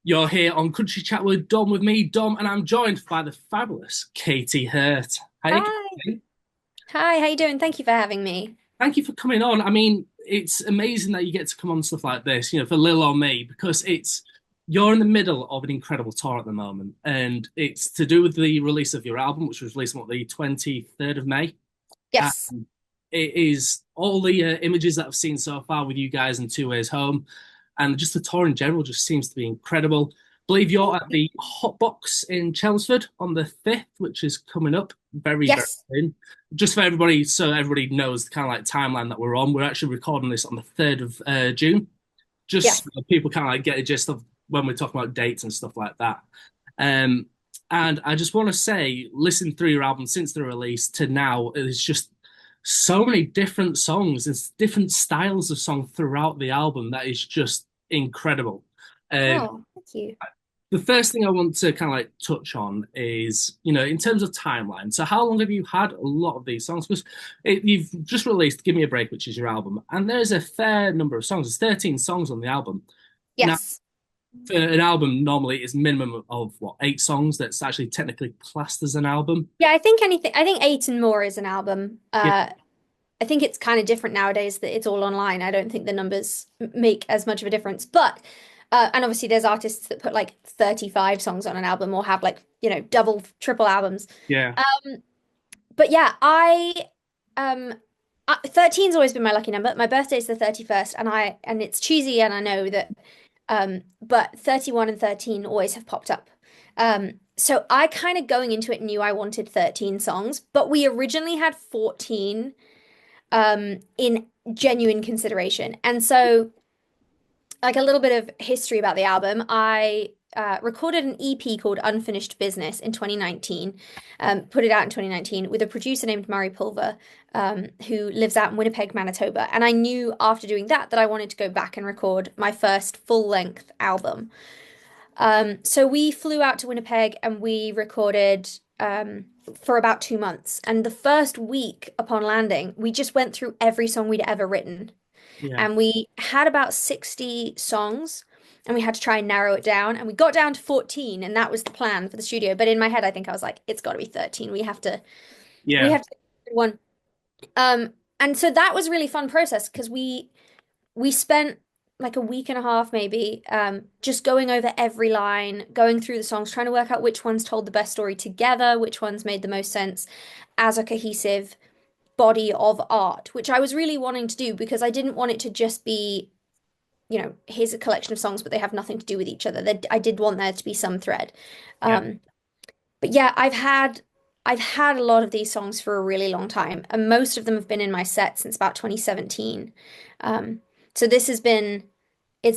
You're here on Country Chat with Dom with me, Dom, and I'm joined by the fabulous Katy Hurt. How you Hi. doing? Hi, how you doing? Thank you for having me. Thank you for coming on. I mean, it's amazing that you get to come on stuff like this, for Lil or me, because you're in the middle of an incredible tour at the moment, and it's to do with the release of your album, which was released on the 23rd of May. Yes. And it is all the images that I've seen so far with you guys in Two Ways Home, and just the tour in general just seems to be incredible. I believe you're Thank at you. the Hot Box in Chelmsford on the 5th, which is coming up very, very Yes. soon. Just for everybody, so everybody knows the kind of like timeline that we're on. We're actually recording this on the 3rd of June, just Yes. so people kind of like get a gist of when we're talking about dates and stuff like that. Um, and I just want to say, listen through your album since the release to now, it's just so many different songs. It's different styles of song throughout the album that is just incredible. Um, Oh, thank you. the first thing I want to kind of like touch on is, in terms of timeline. So, how long have you had a lot of these songs? Because you've just released "Give Me a Break," which is your album, and there's a fair number of songs. There's 13 songs on the album. Now, Yes. for an album normally is minimum of what, 8 songs. That's actually technically classed as an album. Yeah, I think eight and more is an album. Yeah, I think it's kind of different nowadays that it's all online. I don't think the numbers make as much of a difference. But and obviously there's artists that put like 35 songs on an album or have like, double, triple albums. yeah, Um, but yeah, 13's always been my lucky number. My birthday's the 31st and it's cheesy and I know that. But 31 and 13 always have popped up. So I kind of going into it knew I wanted 13 songs, but we originally had 14 in genuine consideration. And so, like a little bit of history about the album, I recorded an EP called Unfinished Business in 2019, put it out in 2019 with a producer named Murray Pulver, who lives out in Winnipeg, Manitoba. And I knew after doing that I wanted to go back and record my first full-length album. So we flew out to Winnipeg and we recorded for about 2 months. And the first week upon landing, we just went through every song we'd ever written. yeah, And we had about 60 songs and we had to try and narrow it down. And we got down to 14 and that was the plan for the studio. But in my head, I think I was like, it's got to be 13. We yeah, have to do one. And so that was a really fun process because we spent like a week and a half maybe just going over every line, going through the songs, trying to work out which ones told the best story together, which ones made the most sense as a cohesive body of art, which I was really wanting to do because I didn't want it to just be, here's a collection of songs, but they have nothing to do with each other. I did want there to be some thread. yeah. Um, but yeah, I've had a lot of these songs for a really long time, and most of them have been in my set since about 2017. Um, so it's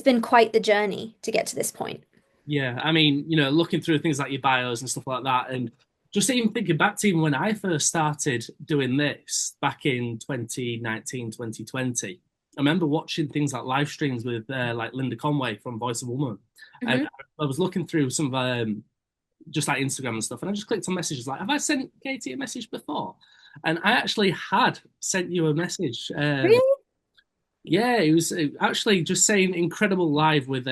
been quite the journey to get to this point. Yeah, I mean, looking through things like your bios and stuff like that, and just even thinking back to even when I first started doing this back in 2019, 2020, I remember watching things like live streams with like Linda Conway from Voice of Woman. And Hmm. I was looking through some of just like Instagram and stuff, and I just clicked on messages like, have I sent Katie a message before? And I actually had sent you a message. Really? Yeah, it was actually just saying incredible live with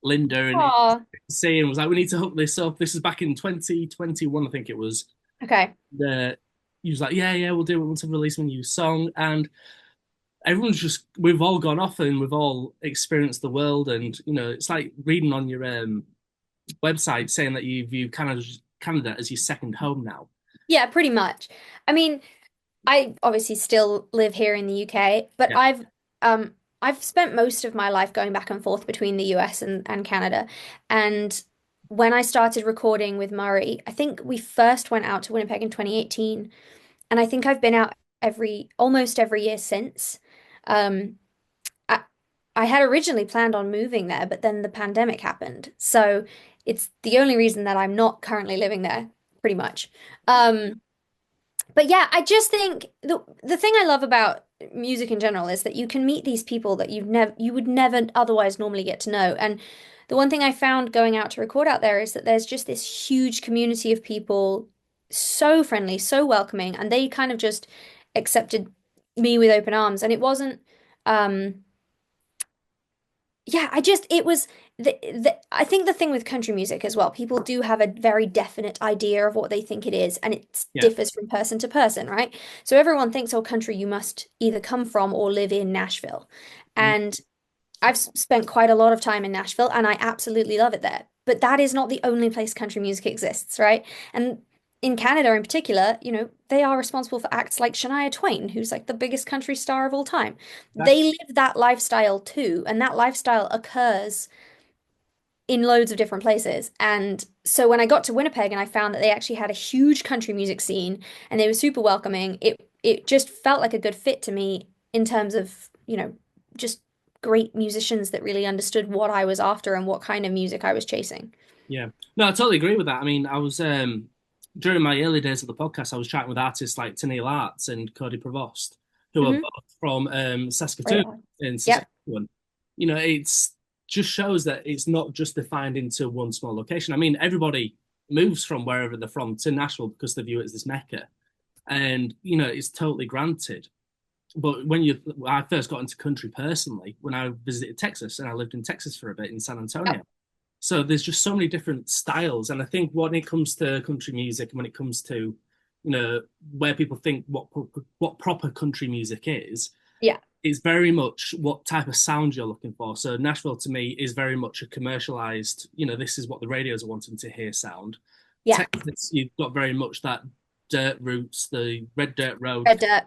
Linda, and Aw. saying was like, we need to hook this up. This is back in 2021, I think it was. Okay. The He was like, yeah, yeah, we'll do it once I release my new song, and everyone's just we've all gone off and we've all experienced the world, and it's like reading on your website saying that you view Canada as your second home now. Yeah, pretty much. I mean, I obviously still live here in the UK, but Yeah, I've spent most of my life going back and forth between the US and Canada. And when I started recording with Murray, I think we first went out to Winnipeg in 2018. And I think I've been out almost every year since. Um, I, I had originally planned on moving there, but then the pandemic happened. So it's the only reason that I'm not currently living there, pretty much. Um, but yeah, I just think the thing I love about music in general is that you can meet these people that you would never otherwise normally get to know. And the one thing I found going out to record out there is that there's just this huge community of people, so friendly, so welcoming, and they kind of just accepted me with open arms. And it wasn't um yeah, it was I think the thing with country music as well, people do have a very definite idea of what they think it is, and it Yeah. differs from person to person, right? So everyone thinks, oh, country, you must either come from or live in Nashville. Mm. And I've spent quite a lot of time in Nashville, and I absolutely love it there. But that is not the only place country music exists, right? And in Canada in particular, they are responsible for acts like Shania Twain, who's like the biggest country star of all time. That, They live that lifestyle too, and that lifestyle occurs in loads of different places. And so when I got to Winnipeg and I found that they actually had a huge country music scene and they were super welcoming, it just felt like a good fit to me in terms of, just great musicians that really understood what I was after and what kind of music I was chasing. yeah. No, I totally agree with that. I mean, I was during my early days of the podcast, I was chatting with artists like Tennille Arts and Cody Provost, who are Hmm. both from Great Saskatoon art. in Yep. Saskatchewan. It's just shows that it's not just defined into one small location. I mean, everybody moves from wherever they're from to Nashville because they view it as this mecca, and it's totally granted. But I first got into country personally when I visited Texas, and I lived in Texas for a bit in San Yep. Antonio. So there's just so many different styles, and I think when it comes to country music, and when it comes to where people think what proper country music Yeah. is very much what type of sound you're looking for. So Nashville to me is very much a commercialized, this is what the radios are wanting to hear sound. Yeah. Texas, you've got very much that dirt roots, the red dirt road, Red Dirt.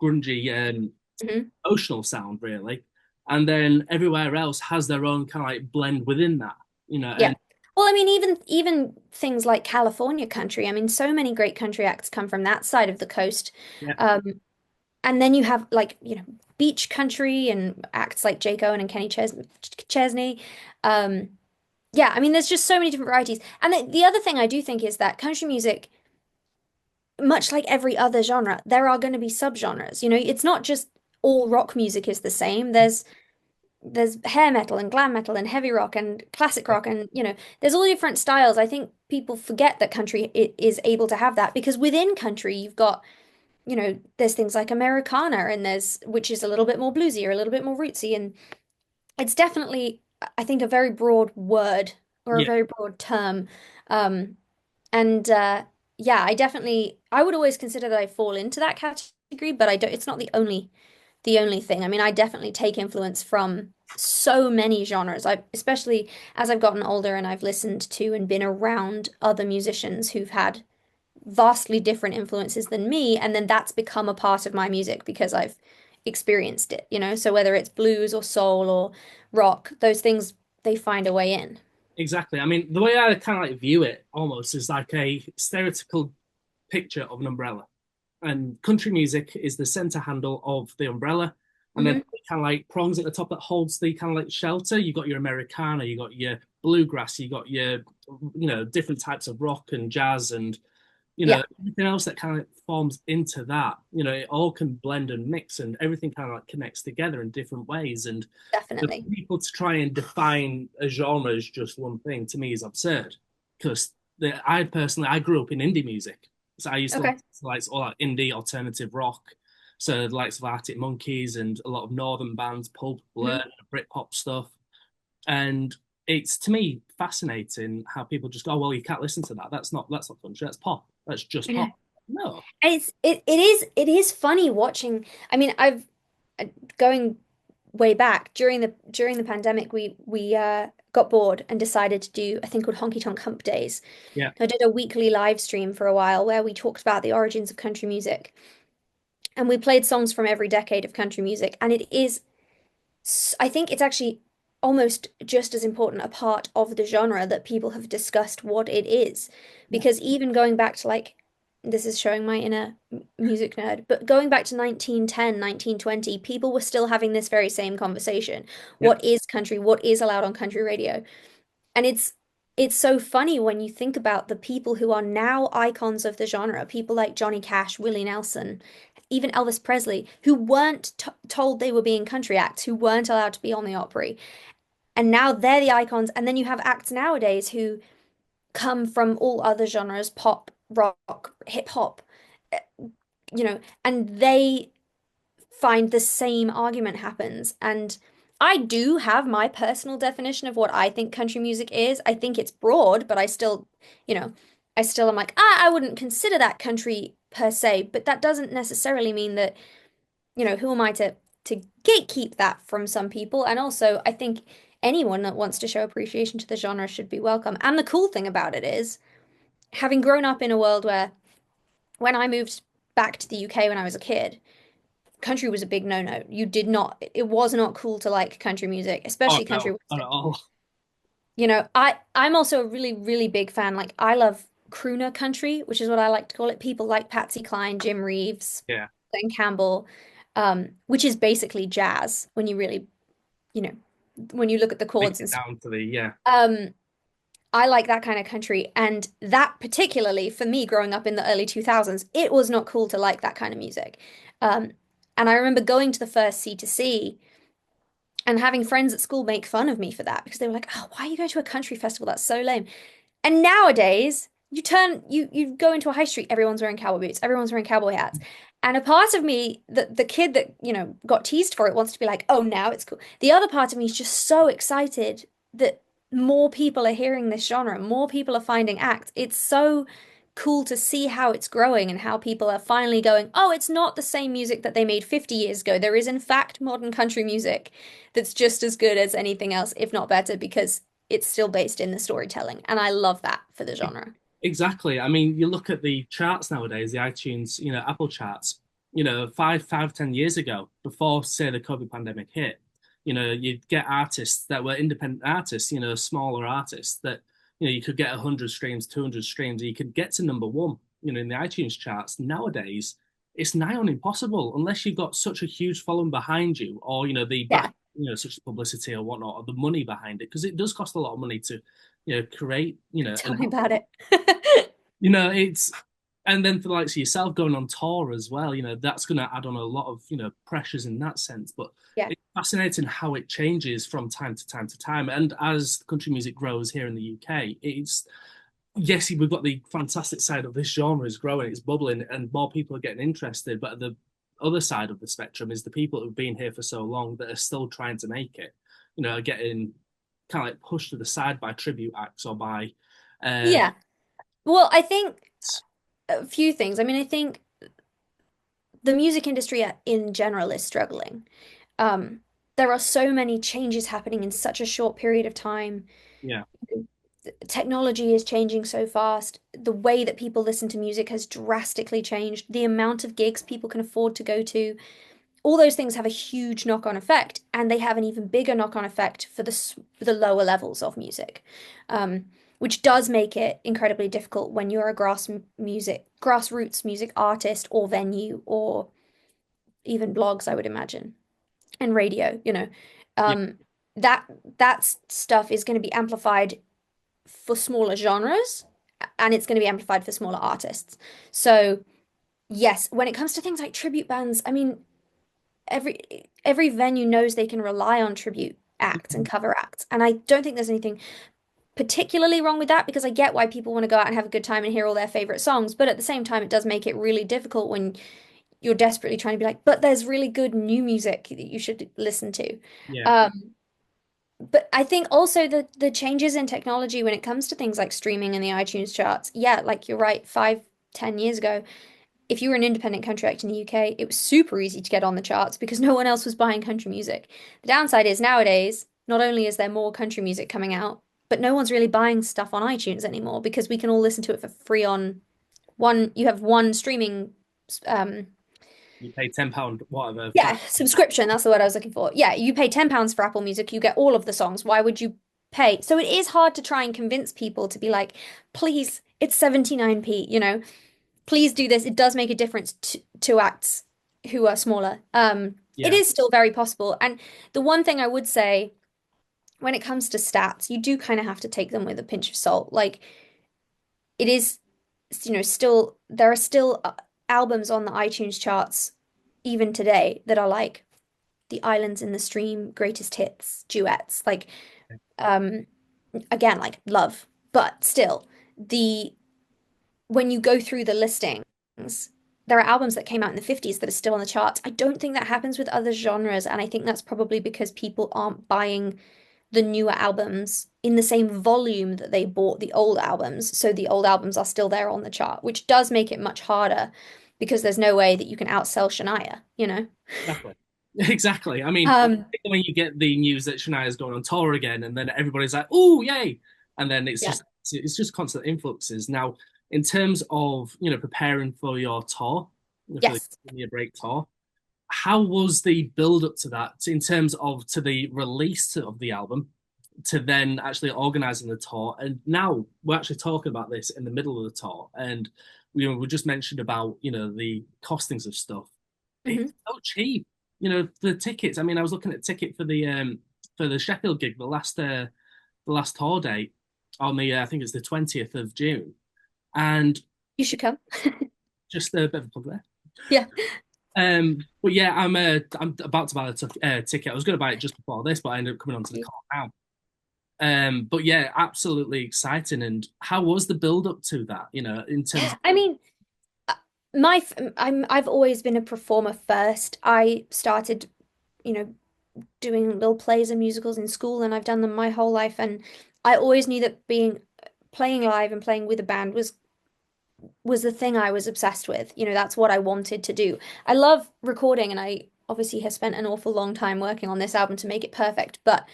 grungy, Hmm. emotional sound, really. And then everywhere else has their own kind of like blend within that, Yeah. and Well, I mean, even things like California country. I mean, so many great country acts come from that side of the coast. yeah, Um, And then you have like, beach country and acts like Jake Owen and Chesney. Um, yeah, I mean, there's just so many different varieties. And the other thing I do think is that country music, much like every other genre, there are going to be subgenres. It's not just all rock music is the same. There's hair metal and glam metal and heavy rock and classic rock and there's all different styles. I think people forget that country is able to have that because within country you've got there's things like Americana and there's which is a little bit more bluesy or a little bit more rootsy and it's definitely I think a very broad word or a yeah, very broad term. Um and yeah, I would always consider that I fall into that category, but I don't it's not the only thing. I mean, I definitely take influence from so many genres. I especially as I've gotten older and I've listened to and been around other musicians who've had vastly different influences than me, and then that's become a part of my music because I've experienced it. So whether it's blues or soul or rock, those things they find a way in. exactly. I mean, the way I kind of like view it almost is like a stereotypical picture of an umbrella, and country music is the center handle of the umbrella, and then Hmm. kind of like prongs at the top that holds the kind of like shelter. You got your Americana, you got your bluegrass, you got your different types of rock and jazz and Yeah, everything else that kind of forms into that. It all can blend and mix, and everything kind of like connects together in different ways. And for definitely. people to try and define a genre as just one thing to me is absurd. Because I grew up in indie music, so I used to Okay. like all that indie alternative rock. So the likes of Arctic Monkeys and a lot of northern bands, Pulp, Blur, Hmm. Britpop stuff. And it's to me fascinating how people just go, oh, well, you can't listen to that. That's not country. That's pop. That's just Yeah. pop. No. And it is funny watching. I mean, I've going way back during the pandemic, we got bored and decided to do a thing called Honky Tonk Hump Days. Yeah. I did a weekly live stream for a while where we talked about the origins of country music. And we played songs from every decade of country music. And I think it's actually almost just as important a part of the genre that people have discussed what it is. Yeah. Because even going back to like, this is showing my inner music nerd, but going back to 1910, 1920, people were still having this very same conversation. Yeah. What is country? What is allowed on country radio? And it's so funny when you think about the people who are now icons of the genre, people like Johnny Cash, Willie Nelson, even Elvis Presley, who weren't t told they were being country acts, who weren't allowed to be on the Opry. And now they're the icons. And then you have acts nowadays who come from all other genres, pop, rock, hip hop, eh, and they find the same argument happens. And I do have my personal definition of what I think country music is. I think it's broad, but I still, you know, I still am like, I wouldn't consider that country per se, but that doesn't necessarily mean that, who am I to gatekeep that from some people? And also, I think anyone that wants to show appreciation to the genre should be welcome. And the cool thing about it is, having grown up in a world where when I moved back to the UK when I was a kid, country was a big no-no. It was not cool to like country music, Oh especially country no, not western. at all. I'm also a really, really big fan. Like I love crooner country, which is what I like to call it. People like Patsy Cline, Jim Reeves, Yeah, Glenn Campbell, which is basically jazz when you really, you know, when you look at the break chords and it stuff. down to the yeah. Um, I like that kind of country. And that particularly for me growing up in the early 2000s, it was not cool to like that kind of music. Um, and I remember going to the first C2C and having friends at school make fun of me for that because they were like, "Oh, why are you going to a country festival? That's so lame." And nowadays, you go into a high street, everyone's wearing cowboy boots, everyone's wearing cowboy hats. And a part of me, the kid that, got teased for it wants to be like, "Oh, now it's cool." The other part of me is just so excited that more people are hearing this genre, more people are finding acts. It's so cool to see how it's growing and how people are finally going, "Oh, it's not the same music that they made 50 years ago. There is in fact modern country music that's just as good as anything else, if not better, because it's still based in the storytelling." And I love that for the genre. Exactly. I mean, you look at the charts nowadays, the iTunes, Apple charts, 10 years ago, before, say, the COVID pandemic hit, you'd get artists that were independent artists, smaller artists that, you could get 100 streams, 200 streams, and you could get to number one, in the iTunes charts. Nowadays, it's nigh on impossible unless you've got such a huge following behind you or, the back, Yeah, such publicity or whatnot, or the money behind it, because it does cost a lot of money to, create, tell an me about album. it. It's and then for the likes of yourself going on tour as well, that's going to add on a lot of, pressures in that sense. But Yeah. it's fascinating how it changes from time to time to time. And as country music grows here in the UK, it's yes, we've got the fantastic side of this genre is growing, it's bubbling, and more people are getting interested. But the other side of the spectrum is the people who've been here for so long that are still trying to make it, are getting kind of like pushed to the side by tribute acts or by uh, Yeah. Well, I think a few things. I mean, I think the music industry in general is struggling. Um, there are so many changes happening in such a short period of time. yeah, Technology is changing so fast. The way that people listen to music has drastically changed. The amount of gigs people can afford to go to, all those things have a huge knock-on effect, and they have an even bigger knock-on effect for the lower levels of music, which does make it incredibly difficult when you're a grassroots music artist or venue or even blogs, I would imagine, and radio. yeah, Um, that stuff is going to be amplified for smaller genres, and it's going to be amplified for smaller artists. So yes, when it comes to things like tribute bands, I mean, every venue knows they can rely on tribute acts and cover acts. And I don't think there's anything particularly wrong with that because I get why people want to go out and have a good time and hear all their favorite songs. But at the same time, it does make it really difficult when you're desperately trying to be like, but there's really good new music that you should listen to. yeah. Um, but I think also the changes in technology when it comes to things like streaming and the iTunes charts, yeah, like you're right, 5, 10 years ago, if you were an independent country act in the UK, it was super easy to get on the charts because no one else was buying country music. The downside is nowadays, not only is there more country music coming out, but no one's really buying stuff on iTunes anymore because we can all listen to it for free on you have one streaming um You pay £10, whatever, yeah, subscription, that's the word I was looking for. Yeah, you pay £10 for Apple Music, you get all of the songs. Why would you pay? So it is hard to try and convince people to be like, please, it's 79p, please do this. It does make a difference to acts who are smaller. It yeah, is still very possible. And the one thing I would say when it comes to stats, you do kind of have to take them with a pinch of salt. Like it is, still there are still albums on the iTunes charts even today that are like the Islands in the Stream, greatest hits, duets, like um again, like love. But still, the when you go through the listings, there are albums that came out in the 50s that are still on the charts. I don't think that happens with other genres, and I think that's probably because people aren't buying the newer albums in the same volume that they bought the old albums. So the old albums are still there on the chart, which does make it much harder because there's no way that you can outsell Shania, you know? Exactly. Exactly. I mean, Um, when you get the news that Shania's going on tour again, and then everybody's like, "Oh, yay!" and then yeah. it's just constant influxes. Now, in terms of preparing for your tour, for the Yes. Gimme A Break tour, how was the build up to that in terms of to the release of the album to then actually organizing the tour? And now we're actually talking about this in the middle of the tour, and we just mentioned about the costings of stuff. Hmm. It's so cheap. The tickets. I mean, I was looking at ticket for the Sheffield gig, the last tour date on the I think it's the 20th of June, and You should come. just a bit of a plug there. Yeah. But yeah, I'm about to buy a ticket. I was going to buy it just before this, but I ended up coming onto the call now. But yeah, absolutely exciting. And how was the build up to that? In terms I of mean, I've always been a performer first. I started, you know, doing little plays and musicals in school, and I've done them my whole life. And I always knew that being playing live and playing with a band was the thing I was obsessed with. That's what I wanted to do. I love recording, and I obviously have spent an awful long time working on this album to make it perfect. But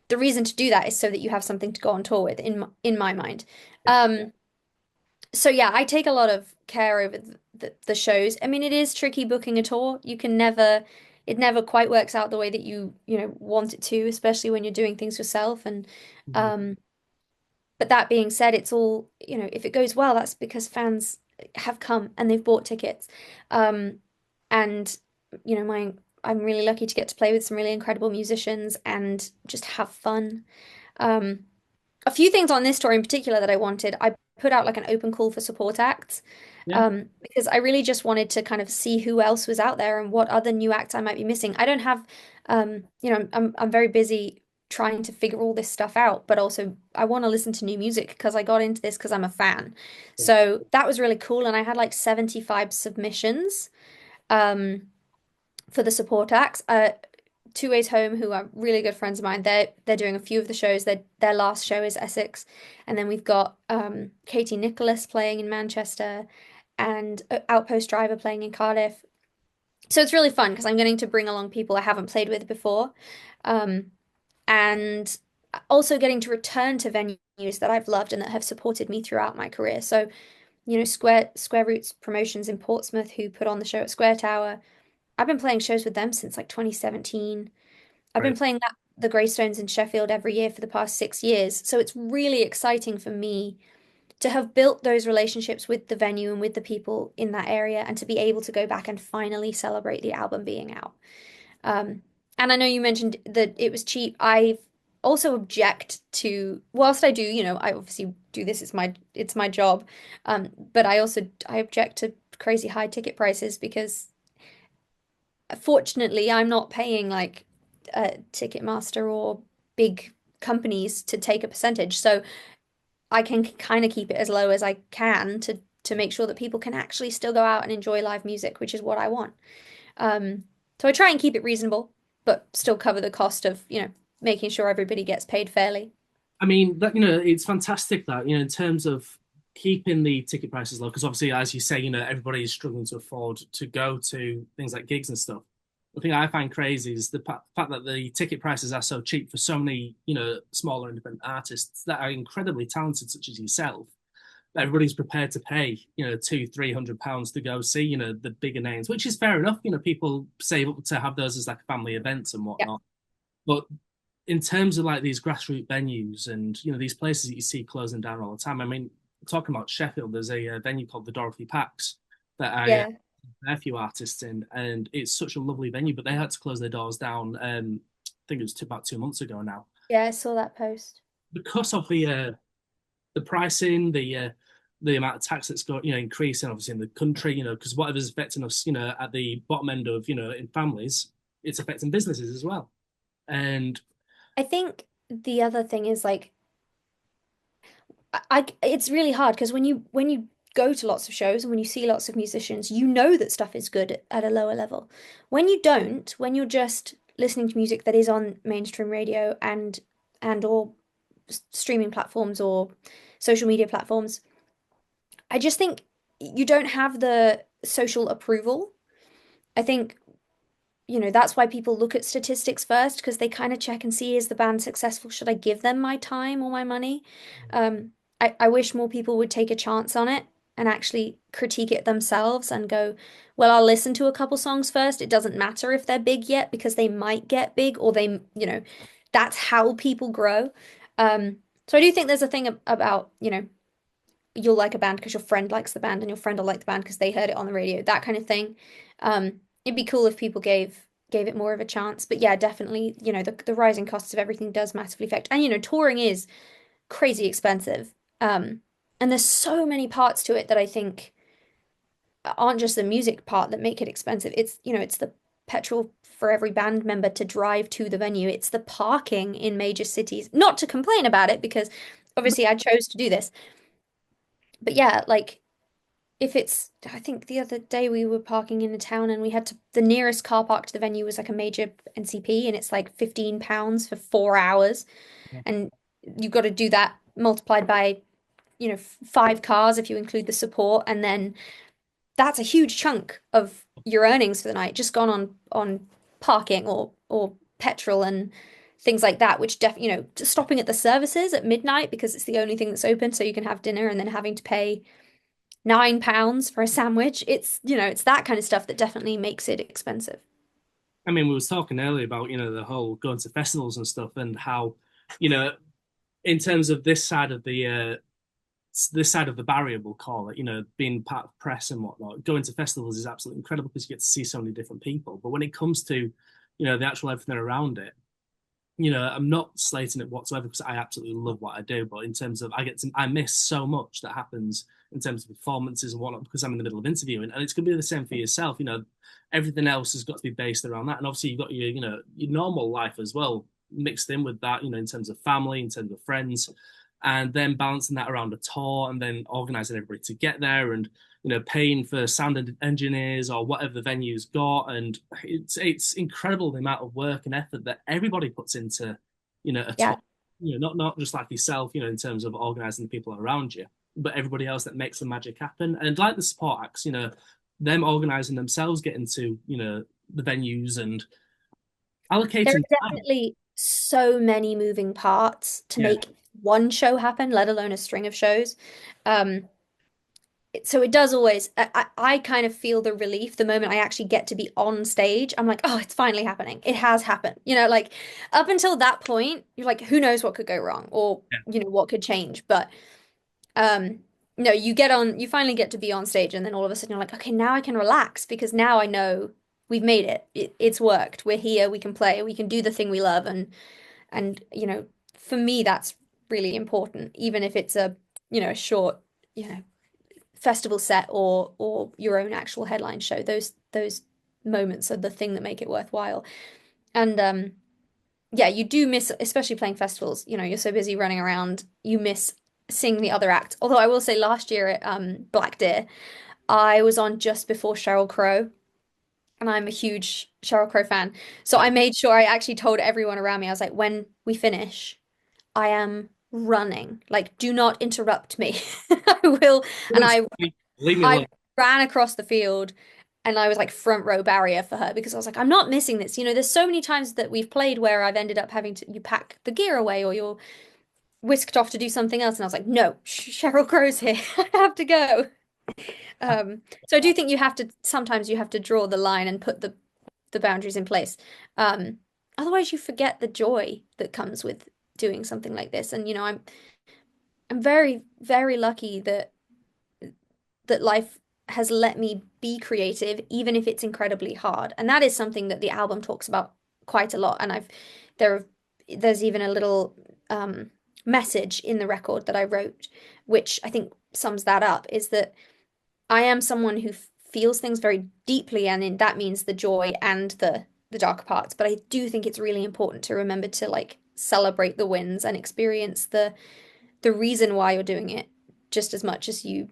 the reason to do that is so that you have something to go on tour with, in my mind. yeah, So yeah, I take a lot of care over the shows. I mean, it is tricky booking a tour. It never quite works out the way that you want it to, especially when you're doing things yourself. And mhm, um, but that being said, it's all, if it goes well, that's because fans have come and they've bought tickets. Um, and I'm really lucky to get to play with some really incredible musicians and just have fun. Um, a few things on this tour in particular that I wanted. I put out like an open call for support acts, yeah, because I really just wanted to kind of see who else was out there and what other new acts I might be missing. I don't have, I'm very busy trying to figure all this stuff out, but also I want to listen to new music because I got into this because I'm a fan. yeah. So that was really cool, and I had like 75 submissions. Um, for the support acts. Two Ways Home, who are really good friends of mine, they're doing a few of the shows. Their last show is Essex, and then we've got Katie Nicholas playing in Manchester, and Outpost Driver playing in Cardiff. So it's really fun because I'm getting to bring along people I haven't played with before, um, and also getting to return to venues that I've loved and that have supported me throughout my career. So, Square Roots Promotions in Portsmouth, who put on the show at Square Tower. I've been playing shows with them since like 2017. I've been Great. playing the Greystones in Sheffield every year for the past 6 years. So it's really exciting for me to have built those relationships with the venue and with the people in that area and to be able to go back and finally celebrate the album being out. Um, and I know you mentioned that it was cheap. I also object to, whilst I do, I obviously do this, it's my job. But I object to crazy high ticket prices because fortunately, I'm not paying like Ticketmaster or big companies to take a percentage. So I can kind of keep it as low as I can to make sure that people can actually still go out and enjoy live music, which is what I want. So I try and keep it reasonable, but still cover the cost of, making sure everybody gets paid fairly. I mean, that it's fantastic that in terms of keeping the ticket prices low, because obviously, as you say, everybody is struggling to afford to go to things like gigs and stuff. The thing I find crazy is the fact that the ticket prices are so cheap for so many, smaller independent artists that are incredibly talented, such as yourself. Everybody's prepared to pay, £200-300 to go see, the bigger names, which is fair enough. People save up to have those as like family events and Yeah. whatnot. But in terms of like these grassroots venues and these places that you see closing down all the time. I mean, talking about Sheffield, there's a venue called the Dorothy Pax that I Yeah. a few artists in, and it's such a lovely venue. But they had to close their doors down. I think it was about 2 months ago now Yeah, I saw that post. because of the pricing, the amount of tax that's got increasing obviously in the country. Because whatever's affecting us, at the bottom end of in families, it's affecting businesses as well. And I think the other thing is like it's really hard because when you go to lots of shows and when you see lots of musicians, you know that stuff is good at a lower level. When you don't, when you're just listening to music that is on mainstream radio and or streaming platforms or social media platforms, I just think you don't have the social approval. I think, that's why people look at statistics first because they kind of check and see, is the band successful? Should I give them my time or my money? I wish more people would take a chance on it and actually critique it themselves and go, well, I'll listen to a couple songs first. It doesn't matter if they're big yet because they might get big or that's how people grow. So I do think there's a thing about, you'll like a band because your friend likes the band and your friend will like the band because they heard it on the radio, that kind of thing. It'd be cool if people gave it more of a chance. But yeah, definitely, the rising costs of everything does massively affect. And touring is crazy expensive. And there's so many parts to it that I think aren't just the music part that make it expensive. It's the petrol for every band member to drive to the venue. It's the parking in major cities. Not to complain about it because obviously I chose to do this. But yeah, like if it's, I think the other day we were parking in a town and we had the nearest car park to the venue was like a major NCP and it's like £15 for 4 hours. And you've got to do that multiplied by, 5 cars if you include the support. And then that's a huge chunk of your earnings for the night just gone on parking or petrol and things like that, which stopping at the services at midnight because it's the only thing that's open so you can have dinner and then having to pay £9 for a sandwich. It's that kind of stuff that definitely makes it expensive. I mean, we was talking earlier about, the whole going to festivals and stuff and how, you know, in terms of this side of the barrier, we'll call it, being part of press and whatnot, going to festivals is absolutely incredible because you get to see so many different people. But when it comes to, the actual everything around it, I'm not slating it whatsoever because I absolutely love what I do. But in terms of, I miss so much that happens in terms of performances and whatnot because I'm in the middle of interviewing, and it's going to be the same for yourself. Everything else has got to be based around that, and obviously you've got your normal life as well mixed in with that. In terms of family, in terms of friends, and then balancing that around a tour, and then organising everybody to get there, and paying for sound engineers or whatever the venue's got. And it's incredible the amount of work and effort that everybody puts into, a Yeah. tour. Not just like yourself, in terms of organising the people around you, but everybody else that makes the magic happen. And like the support acts, them organising themselves, getting to, the venues and There allocating are time. definitely so many moving parts to Yeah, make one show happen, let alone a string of shows. Um, so it does always, I kind of feel the relief the moment I actually get to be on stage. I'm like, oh, it's finally happening. It has happened. Like up until that point, you're like, who knows what could go wrong or, yeah. what could change. But um, no, you finally get to be on stage and then all of a sudden you're like, okay, now I can relax because now I know we've made it. It's worked. We're here. We can play. We can do the thing we love. And, for me, that's really important, even if it's a short, festival set or your own actual headline show. Those moments are the thing that make it worthwhile. And yeah, you do miss, especially playing festivals, you're so busy running around, you miss seeing the other act. Although I will say last year at Black Deer, I was on just before Sheryl Crow, and I'm a huge Sheryl Crow fan. So I made sure I actually told everyone around me, I was like, when we finish, I am running. Like, do not interrupt me. I will. And Leave me I alone. ran across the field and I was like front row barrier for her because I was like, I'm not missing this. There's so many times that we've played where I've ended up having to you pack the gear away or you're whisked off to do something else. And I was like, no, Sheryl Crow's here. I have to go. So I do think sometimes you have to draw the line and put the boundaries in place. Um, Otherwise you forget the joy that comes with doing something like this. And I'm very, very lucky that life has let me be creative, even if it's incredibly hard. And that is something that the album talks about quite a lot. And there there's even a little message in the record that I wrote, which I think sums that up, is that I am someone who feels things very deeply, and that means the joy and the dark parts. But I do think it's really important to remember to like celebrate the wins and experience the reason why you're doing it just as much as you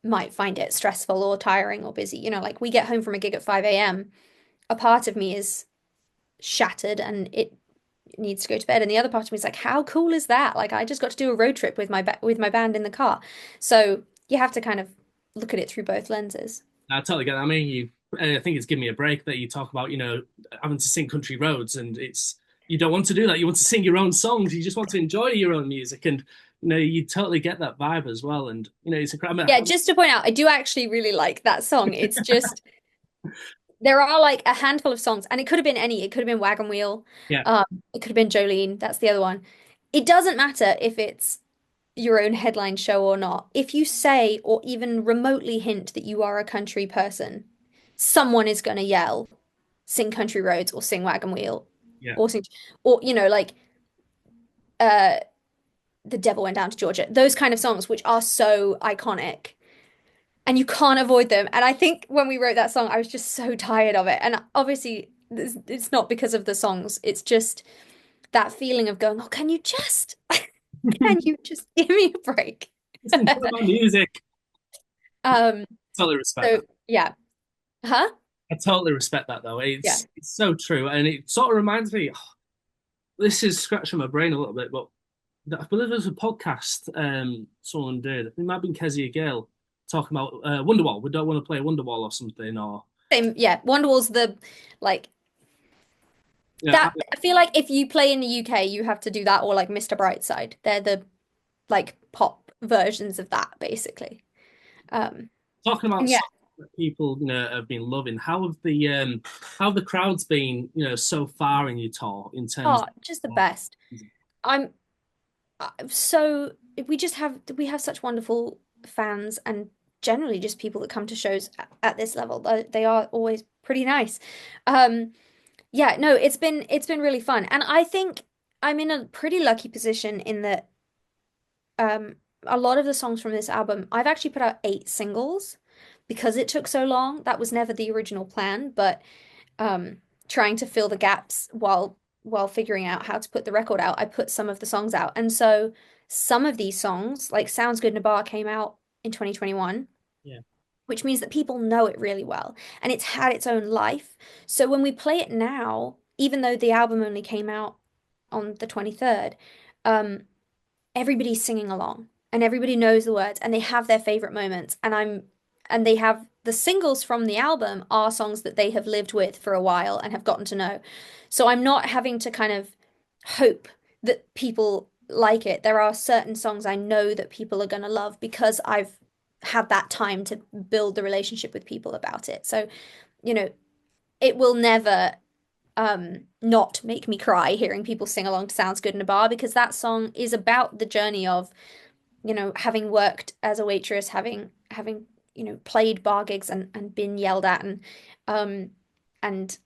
might find it stressful or tiring or busy. You know, like we get home from a gig at 5 a.m., a part of me is shattered and it needs to go to bed, and the other part of me is like, how cool is that? Like I just got to do a road trip with my band in the car. So you have to kind of look at it through both lenses. I totally get that. I mean, I think it's Give Me a Break that you talk about, having to sing country roads, and you don't want to do that. You want to sing your own songs. You just want to enjoy your own music, and you totally get that vibe as well. And it's incredible. Yeah, just to point out, I do actually really like that song. It's just there are like a handful of songs, and it could have been any. It could have been Wagon Wheel. Yeah, It could have been Jolene. That's the other one. It doesn't matter if it's your own headline show or not. If you say or even remotely hint that you are a country person, someone is going to yell, sing Country Roads or sing Wagon Wheel yeah. or sing, or, like, uh, The Devil Went Down to Georgia. Those kind of songs, which are so iconic. And you can't avoid them. And I think when we wrote that song, I was just so tired of it. And obviously, it's not because of the songs. It's just that feeling of going, oh, can you just give me a break? Just enjoy my music. Um, Totally respect so that. yeah. Huh? I totally respect that though. Yeah. It's so true, and it sort of reminds me. This is scratching my brain a little bit, but I believe there's a podcast someone did. It might have been Kezia Gale talking about Wonderwall. We don't want to play Wonderwall or something, or Same, yeah. Wonderwall's the like yeah, that. I feel like if you play in the UK, you have to do that or like Mr. Brightside. They're the like pop versions of that, basically. Um, talking about and yeah, songs that people have been loving. How have the crowds been so far in your tour in terms oh, just the of best. I'm so we have such wonderful fans and generally just people that come to shows at this level. They are always pretty nice. Um, yeah, no, it's been really fun, and I think I'm in a pretty lucky position in that a lot of the songs from this album, I've actually put out 8 singles because it took so long. That was never the original plan, but um, trying to fill the gaps while figuring out how to put the record out, I put some of the songs out. And so some of these songs, like Sounds Good in a Bar, came out in 2021, yeah, which means that people know it really well and it's had its own life. So when we play it now, even though the album only came out on the 23rd, um, everybody's singing along and everybody knows the words and they have their favorite moments. And they have the singles from the album are songs that they have lived with for a while and have gotten to know. So I'm not having to kind of hope that people like it. There are certain songs I know that people are going to love because I've had that time to build the relationship with people about it. So, you know, it will never not make me cry hearing people sing along to Sounds Good in a Bar because that song is about the journey of, having worked as a waitress, having played bar gigs and been yelled at um and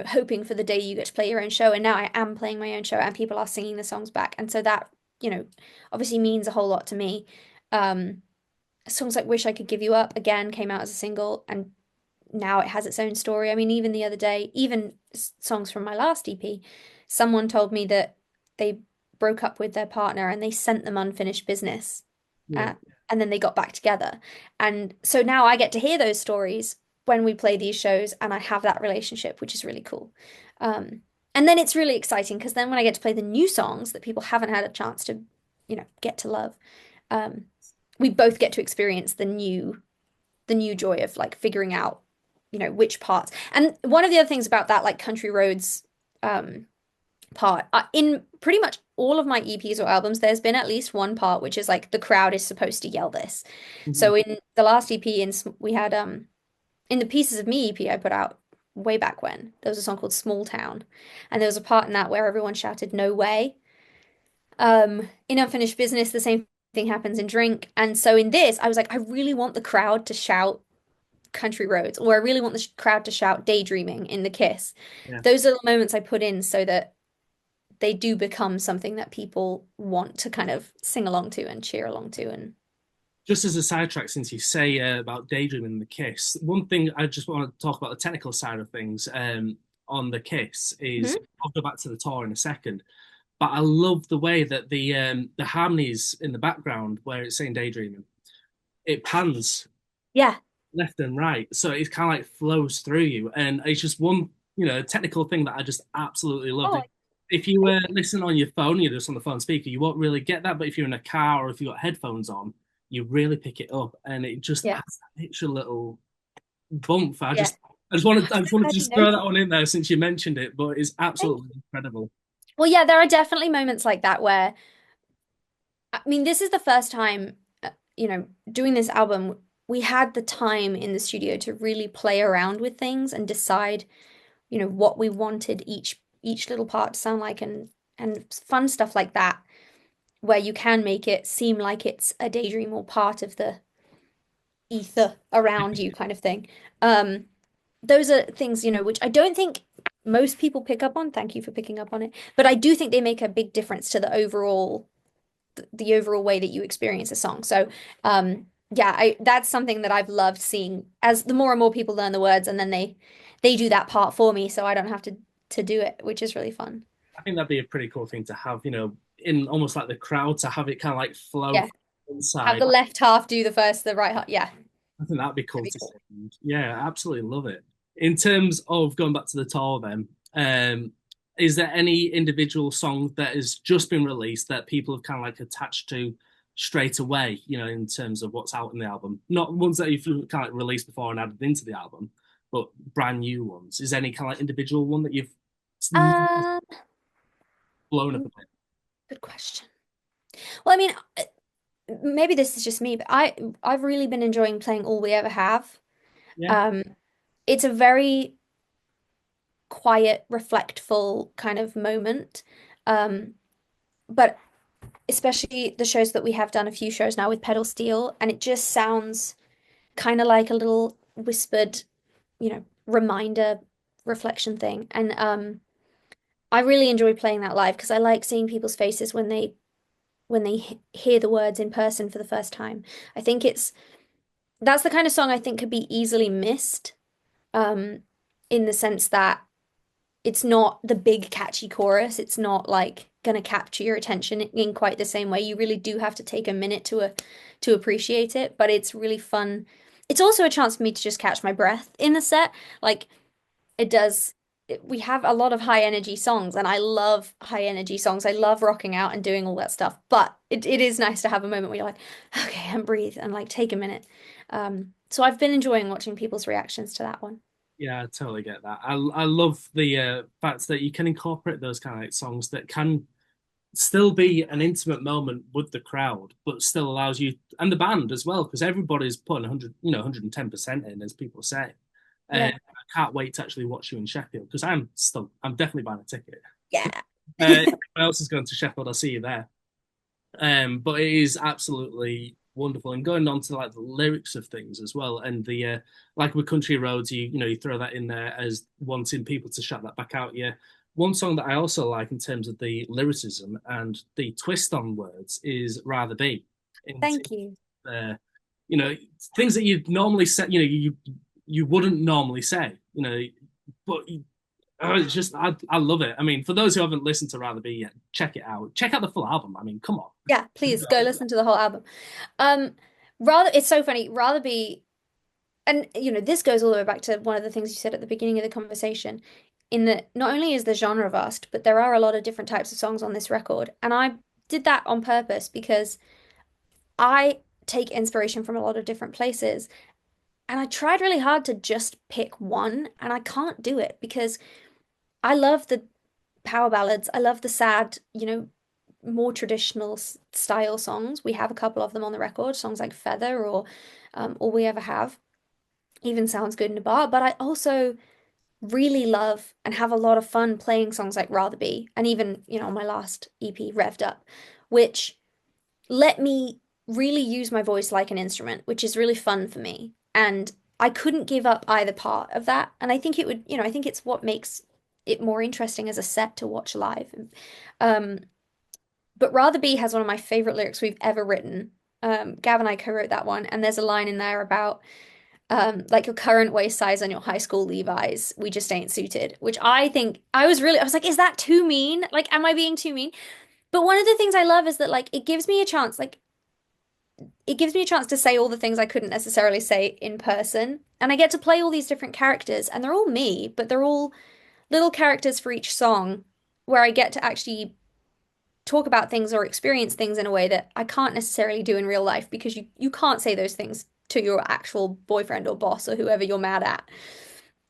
hoping for the day you get to play your own show. And now I am playing my own show and people are singing the songs back. And so that, obviously means a whole lot to me. Um, Songs like Wish I Could Give You Up again came out as a single and now it has its own story. I mean, even the other day, even songs from my last EP, someone told me that they broke up with their partner and they sent them unfinished business. yeah. Uh, and then they got back together. And so now I get to hear those stories when we play these shows and I have that relationship, which is really cool. And then it's really exciting because then when I get to play the new songs that people haven't had a chance to, get to love, um, we both get to experience the new joy of like figuring out which parts. And one of the other things about that like Country Roads um part in pretty much all of my EPs or albums there's been at least one part which is like the crowd is supposed to yell this. Mhm. So in the last EP we had in the Pieces of Me EP I put out way back when there was a song called Small Town and there was a part in that where everyone shouted no way. In Unfinished Business the same thing happens in Drink, and so in this I was like I really want the crowd to shout Country Roads, or I really want the crowd to shout Daydreaming in the Kiss. Yeah. Those are the moments I put in so that they do become something that people want to kind of sing along to and cheer along to. And Just as a sidetrack, since you say about Daydreaming and the Kiss, one thing I just want to talk about the technical side of things on the Kiss is Mhm. I'll go back to the tour in a second, but I love the way that the harmonies in the background where it's saying Daydreaming. it pans Yeah. left and right, so it kind of like flows through you, and it's just one technical thing that I just absolutely loved. Oh, If you listen on your phone, you're just on the phone speaker, you won't really get that. But if you're in a car or if you've got headphones on, you really pick it up, and it just yeah. adds that extra little bump. Yeah. I just wanted Glad to you just throw noticed. that one in there since you mentioned it. But it's Thank absolutely you. incredible. Well, yeah, there are definitely moments like that where, I mean, this is the first time, doing this album, we had the time in the studio to really play around with things and decide, what we wanted each little part to sound like and fun stuff like that, where you can make it seem like it's a daydream or part of the ether around you kind of thing. Um, those are things, which I don't think most people pick up on. Thank you for picking up on it. But I do think they make a big difference to the overall way that you experience a song. So, yeah, that's something that I've loved seeing as the more and more people learn the words and then they do that part for me so I don't have to do it, which is really fun. I think that'd be a pretty cool thing to have, in almost like the crowd to have it kind of like flow Yeah. Have inside. the left half do the first, the right half. Yeah, I think that'd be that'd cool be to see. cool. Yeah, I absolutely love it. In terms of going back to the tour, then, is there any individual song that has just been released that people have kind of like attached to straight away, in terms of what's out in the album? Not ones that you've kind of like released before and added into the album, but brand new ones. Is there any kind of like individual one that you've Um, blown up a bit? Good question. Well, I mean, maybe this is just me, but I've really been enjoying playing All We Ever Have. Yeah. Um, it's a very quiet, reflectful kind of moment. Um, but especially the shows that we have done a few shows now with pedal steel, and it just sounds kind of like a little whispered, reminder reflection thing. And I really enjoy playing that live because I like seeing people's faces when they hear the words in person for the first time. I think that's the kind of song I think could be easily missed, um, in the sense that it's not the big catchy chorus. It's not like gonna capture your attention in quite the same way. You really do have to take a minute to appreciate it, but it's really fun. It's also a chance for me to just catch my breath in the set. Like it does we have a lot of high energy songs and I love high energy songs. I love rocking out and doing all that stuff. But it is nice to have a moment where you're like, okay, and breathe and like take a minute. So I've been enjoying watching people's reactions to that one. Yeah, I totally get that. I love the fact that you can incorporate those kind of like songs that can still be an intimate moment with the crowd, but still allows you and the band as well, because everybody's putting 100, 110% in, as people say. Yeah. I can't wait to actually watch you in Sheffield because I'm definitely buying a ticket. Yeah. If anyone else is going to Sheffield, I'll see you there. But it is absolutely wonderful, and going on to like the lyrics of things as well, and the like with Country Roads, you throw that in there as wanting people to shout that back out. Yeah, one song that I also like in terms of the lyricism and the twist on words is "Rather Be." Into Thank you. uh, you know things that you'd normally say, you wouldn't normally say, but it's just I love it. I mean, for those who haven't listened to Rather Be yet, check it out. Check out the full album. I mean, come on. Yeah, please go listen to the whole album. Um, it's so funny. Rather be, and this goes all the way back to one of the things you said at the beginning of the conversation, in that not only is the genre vast, but there are a lot of different types of songs on this record. And I did that on purpose because I take inspiration from a lot of different places. And I tried really hard to just pick one, and I can't do it because I love the power ballads. I love the sad, more traditional style songs. We have a couple of them on the record, songs like Feather or All We Ever Have, even sounds good in a bar. But I also really love and have a lot of fun playing songs like Rather Be and even, on my last EP, Revved Up, which let me really use my voice like an instrument, which is really fun for me. And I couldn't give up either part of that. And I think it would, I think it's what makes it more interesting as a set to watch live. Um, but Rather Be has one of my favorite lyrics we've ever written. Gav and I co-wrote that one, and there's a line in there about like your current waist size on your high school Levi's, we just ain't suited, which I think I was like, is that too mean? Like, am I being too mean? But one of the things I love is that like it gives me a chance, like it gives me a chance to say all the things I couldn't necessarily say in person. And I get to play all these different characters, and they're all me, but they're all little characters for each song where I get to actually talk about things or experience things in a way that I can't necessarily do in real life because you can't say those things to your actual boyfriend or boss or whoever you're mad at.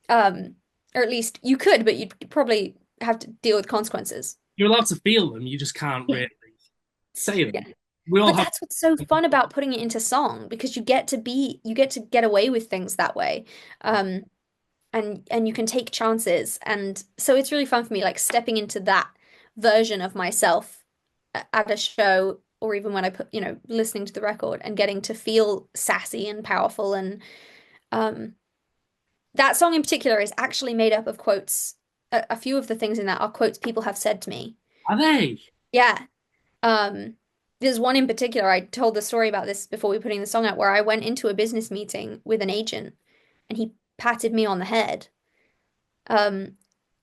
Um, or at least you could, but you'd probably have to deal with consequences. You're allowed to feel them, you just can't Yeah. really say Yeah. them. We all But have. that's what's so fun about putting it into song because you get to get away with things that way. Um, and you can take chances. And so it's really fun for me, like stepping into that version of myself at a show or even when I put, listening to the record and getting to feel sassy and powerful. And um, that song in particular is actually made up of quotes. A few of the things in that are quotes people have said to me. Are they? Yeah. Um, there's one in particular, I told the story about this before we putting the song out, where I went into a business meeting with an agent and he patted me on the head um,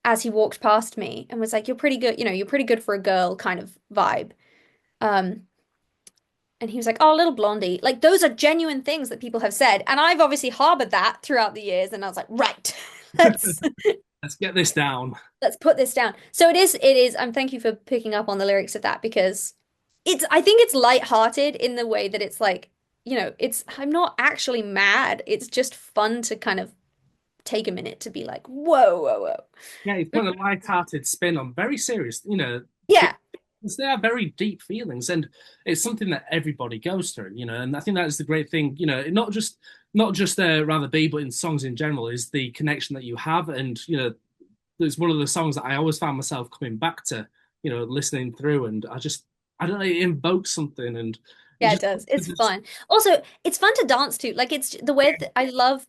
as he walked past me and was like, "You're pretty good, you're pretty good for a girl," kind of vibe. Um, and he was like, "Oh, little blondie." Like those are genuine things that people have said, and I've obviously harbored that throughout the years. And I was like, "Right, let's Let's get this down. let's put this down." So it is. Thank you for picking up on the lyrics of that because I think it's lighthearted in the way that it's like, I'm not actually mad. It's just fun to kind of take a minute to be like, whoa, whoa, whoa. Yeah, he's putting a light-hearted spin on very serious, Yeah, because they are very deep feelings, and it's something that everybody goes through, and I think that is the great thing, not just rather be, but in songs in general, is the connection that you have, and it's one of the songs that I always found myself coming back to, listening through, and I don't know, it invokes something, and it yeah, it just, does. it It's just fun. Also, it's fun to dance to. Like it's the way that I love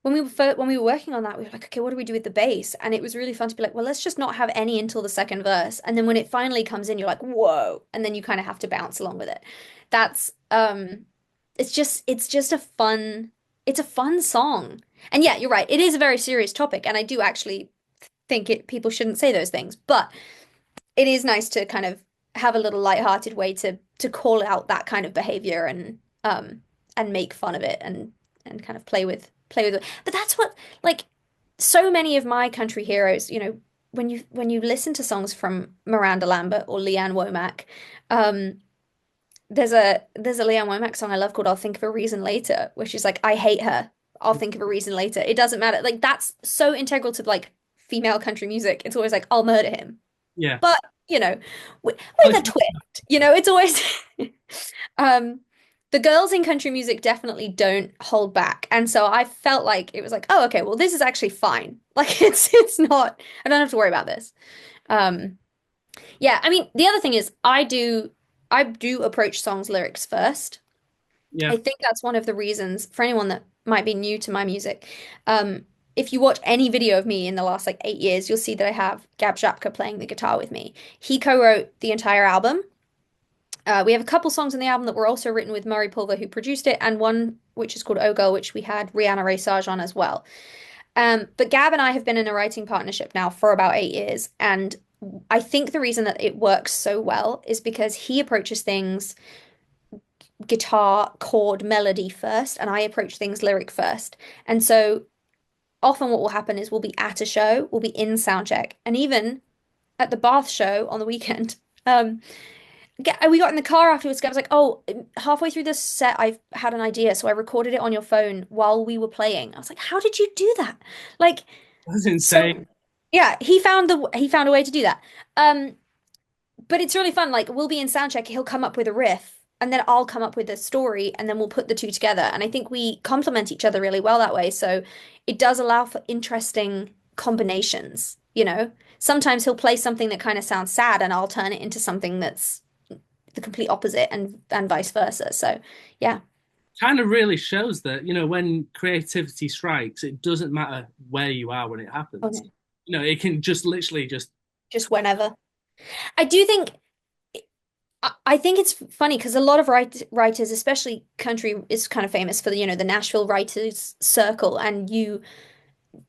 when we were working on that, we were like, okay, what do we do with the bass? And it was really fun to be like, well, let's just not have any until the second verse. And then when it finally comes in, you're like, whoa. And then you kind of have to bounce along with it. That's it's just a fun song. And yeah, you're right. It is a very serious topic, and I do actually think people shouldn't say those things, but it is nice to kind of have a little lighthearted way to call out that kind of behavior and make fun of it and kind of play with it. But that's what like so many of my country heroes, when you listen to songs from Miranda Lambert or Leanne Womack, um, there's a Leanne Womack song I love called "I'll Think of a Reason Later," where she's like, "I hate her. I'll think of a reason later. It doesn't matter." Like that's so integral to like female country music. It's always like, "I'll murder him," yeah. but with a twist. It's always um the girls in country music definitely don't hold back. And so I felt like it was like, oh, okay, well, this is actually fine. Like it's not, I don't have to worry about this. Um yeah, I mean, the other thing is I do approach songs lyrics first. Yeah. I think that's one of the reasons for anyone that might be new to my music. If you watch any video of me in the last like 8 years, you'll see that I have Gab Żabka playing the guitar with me. He co-wrote the entire album. We have a couple songs in the album that were also written with Murray Pulver, who produced it, and one which is called Oh Girl, which we had Rihanna Ray Sarge on as well. But Gab and I have been in a writing partnership now for about 8 years, and I think the reason that it works so well is because he approaches things guitar, chord, melody first, and I approach things lyric first. And so often what will happen is we'll be at a show, we'll be in soundcheck, and even at the Bath show on the weekend, we got in the car afterwards. I was like, "Oh, halfway through this set, I've had an idea, so I recorded it on your phone while we were playing." I was like, "How did you do that?" Like, That's so insane. yeah, he found a way to do that. Um, but it's really fun. Like, we'll be in soundcheck, he'll come up with a riff, and then I'll come up with a story, and then we'll put the two together. And I think we complement each other really well that way. So it does allow for interesting combinations, Sometimes he'll play something that kind of sounds sad, and I'll turn it into something that's the complete opposite and vice versa. So yeah. Kind of really shows that, when creativity strikes, it doesn't matter where you are when it happens. Okay. It can just literally just, Just whenever. I do think I think it's funny because a lot of writers, especially country, is kind of famous for the Nashville Writers Circle, and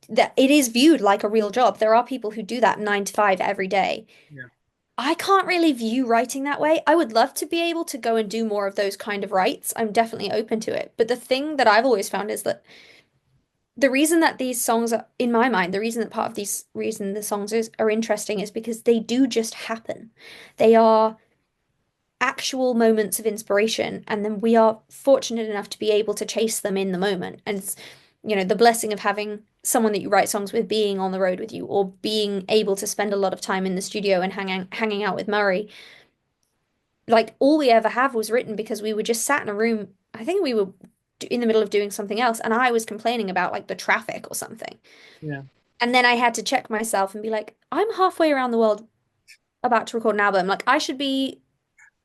that it is viewed like a real job. There are people who do that 9 to 5 every day. yeah. I can't really view writing that way. I would love to be able to go and do more of those kind of writes. I'm definitely open to it. But the thing that I've always found is that the reason that these songs are, in my mind, the reason that part of these reason the songs are interesting is because they do just happen. They are actual moments of inspiration, and then we are fortunate enough to be able to chase them in the moment. And it's, the blessing of having someone that you write songs with being on the road with you, or being able to spend a lot of time in the studio and hanging out with Murray. Like all we ever have was written because we were just sat in a room. I think we were in the middle of doing something else, and I was complaining about like the traffic or something. Yeah. And then I had to check myself and be like, I'm halfway around the world about to record an album. Like I should be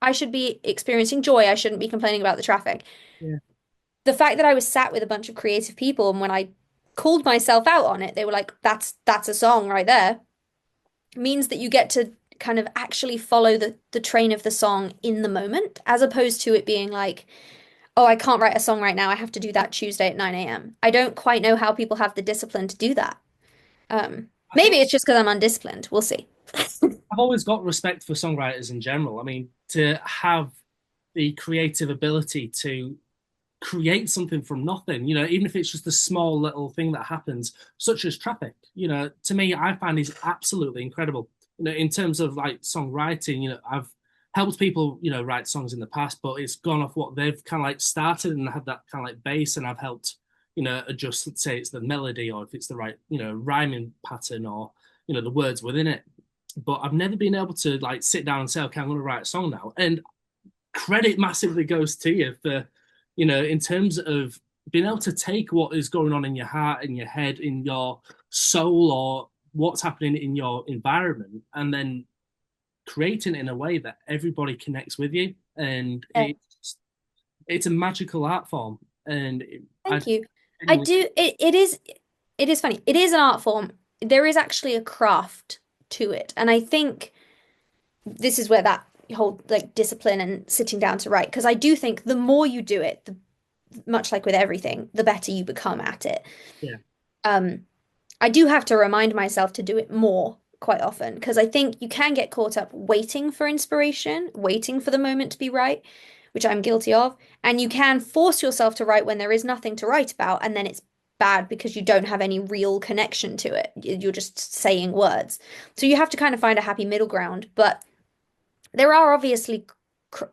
experiencing joy. I shouldn't be complaining about the traffic. Yeah. The fact that I was sat with a bunch of creative people, and when I called myself out on it, they were like, that's a song right there. Means that you get to kind of actually follow the train of the song in the moment, as opposed to it being like, oh, I can't write a song right now. I have to do that Tuesday at 9 a.m. I don't quite know how people have the discipline to do that. I Maybe think it's just because I'm undisciplined. We'll see. I've always got respect for songwriters in general. I mean, to have the creative ability to create something from nothing, even if it's just a small little thing that happens, such as traffic, to me, I find is absolutely incredible. In terms of like songwriting, I've helped people, write songs in the past, but it's gone off what they've kind of like started and had that kind of like bass, and I've helped, adjust, let's say it's the melody or if it's the right, rhyming pattern or, the words within it. But I've never been able to like sit down and say, okay, I'm going to write a song now. And credit massively goes to you for, in terms of being able to take what is going on in your heart, in your head, in your soul, or what's happening in your environment, and then creating it in a way that everybody connects with you. And Yeah, it's a magical art form. And I thank you. I genuinely, do. It is funny. It is an art form. There is actually a craft to it, and I think this is where that whole like discipline and sitting down to write, because I do think the more you do it, much like with everything, the better you become at it. yeah, Um, I do have to remind myself to do it more quite often, because I think you can get caught up waiting for inspiration, waiting for the moment to be right, which I'm guilty of. And you can force yourself to write when there is nothing to write about, and then it's bad because you don't have any real connection to it. You're just saying words. So you have to kind of find a happy middle ground. But there are obviously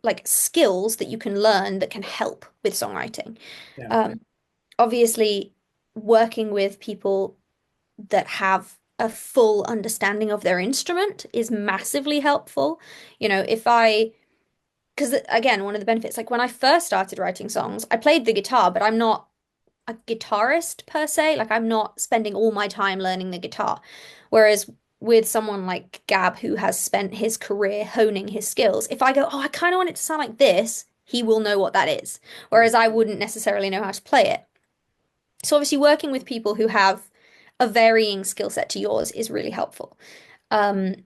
like skills that you can learn that can help with songwriting. yeah, Um, Obviously, working with people that have a full understanding of their instrument is massively helpful. If because again, one of the benefits, like when I first started writing songs, I played the guitar, but I'm not a guitarist per se. Like I'm not spending all my time learning the guitar. Whereas with someone like Gab, who has spent his career honing his skills, if I go, oh, I kind of want it to sound like this, he will know what that is. yeah, Whereas I wouldn't necessarily know how to play it. So obviously working with people who have a varying skill set to yours is really helpful. Um,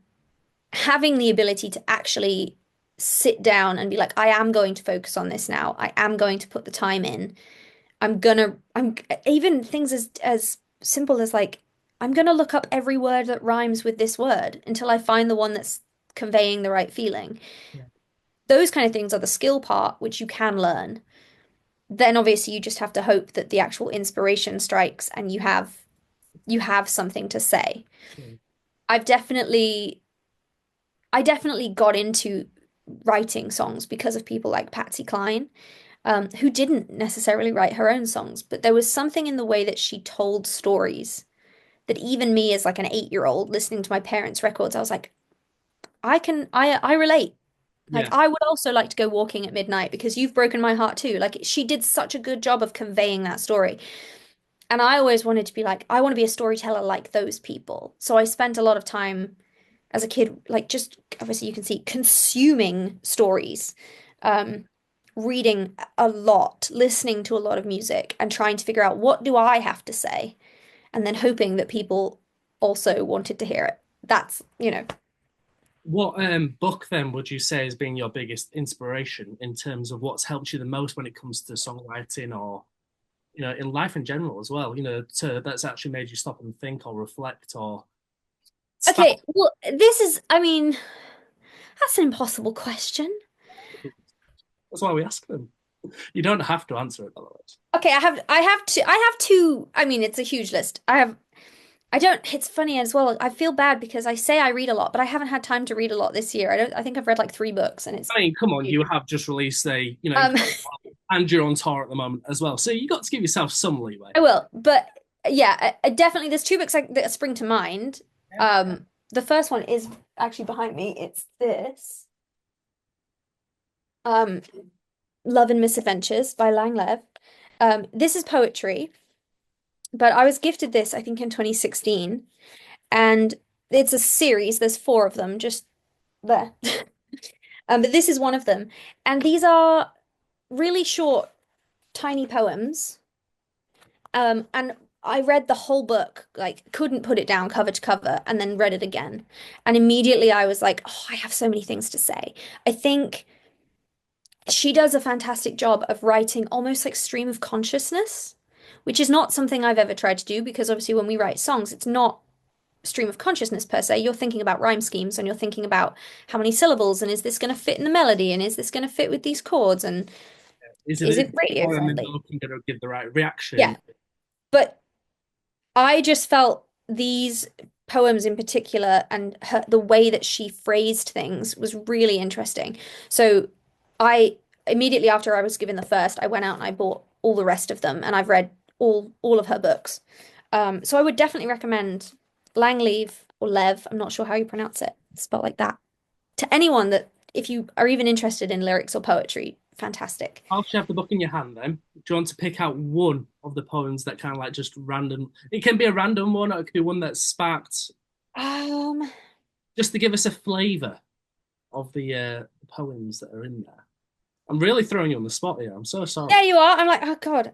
Having the ability to actually sit down and be like, I am going to focus on this now. I am going to put the time in. I'm even things as simple as like, I'm gonna look up every word that rhymes with this word until I find the one that's conveying the right feeling. yeah. Those kind of things are the skill part, which you can learn. Then obviously you just have to hope that the actual inspiration strikes and you have something to say. Yeah. I've definitely I definitely got into writing songs because of people like Patsy Cline, who didn't necessarily write her own songs, but there was something in the way that she told stories that even me as like an 8-year-old listening to my parents' records, I was like, I relate. Like Yeah. I would also like to go walking at midnight because you've broken my heart too. Like she did such a good job of conveying that story. And I always wanted to be like, I want to be a storyteller like those people. So I spent a lot of time as a kid, like just obviously you can see consuming stories, um, reading a lot, listening to a lot of music, and trying to figure out what do I have to say, and then hoping that people also wanted to hear it. That's. What book then would you say has been your biggest inspiration in terms of what's helped you the most when it comes to songwriting or in life in general as well, that's actually made you stop and think or reflect or start. Okay, well, this is, I mean, That's an impossible question. That's why we ask them. You don't have to answer it, by the way. Okay, I have two. I mean, it's a huge list. I don't, it's funny as well. I feel bad because I say I read a lot, but I haven't had time to read a lot this year. I think I've read like 3 books and it's I mean, come on, huge. you have just released a, Um, and you're on tour at the moment as well. So you got to give yourself some leeway. I will, but yeah, definitely there's 2 books that spring to mind. Yeah. The first one is actually behind me. It's this. Um, Love and Misadventures by Lang Lev. This is poetry, but I was gifted this, I think, in 2016, and it's a series. There's 4 of them, just there. But this is one of them, and these are really short, tiny poems. And I read the whole book, like couldn't put it down cover to cover, and then read it again, and immediately I was like, oh, I have so many things to say. I think she does a fantastic job of writing almost like stream of consciousness, which is not something I've ever tried to do because obviously when we write songs, it's not stream of consciousness per se. You're thinking about rhyme schemes and you're thinking about how many syllables and is this going to fit in the melody and is this going to fit with these chords and Is is it it radio poem in the friendly? book and going to give the right reaction? Yeah, but I just felt these poems in particular and the way that she phrased things was really interesting. So I immediately after I was given the first, I went out and I bought all the rest of them and I've read all of her books. So I would definitely recommend Langleaf or Lev, I'm not sure how you pronounce it, it's spelled like that, to anyone that if you are even interested in lyrics or poetry, fantastic. I'll have the book in your hand then. Do you want to pick out one of the poems that kind of like just random? It can be a random one, or it could be one that sparked, Um, just to give us a flavour of the poems that are in there. I'm really throwing you on the spot here. I'm so sorry. there you are. I'm like, oh God.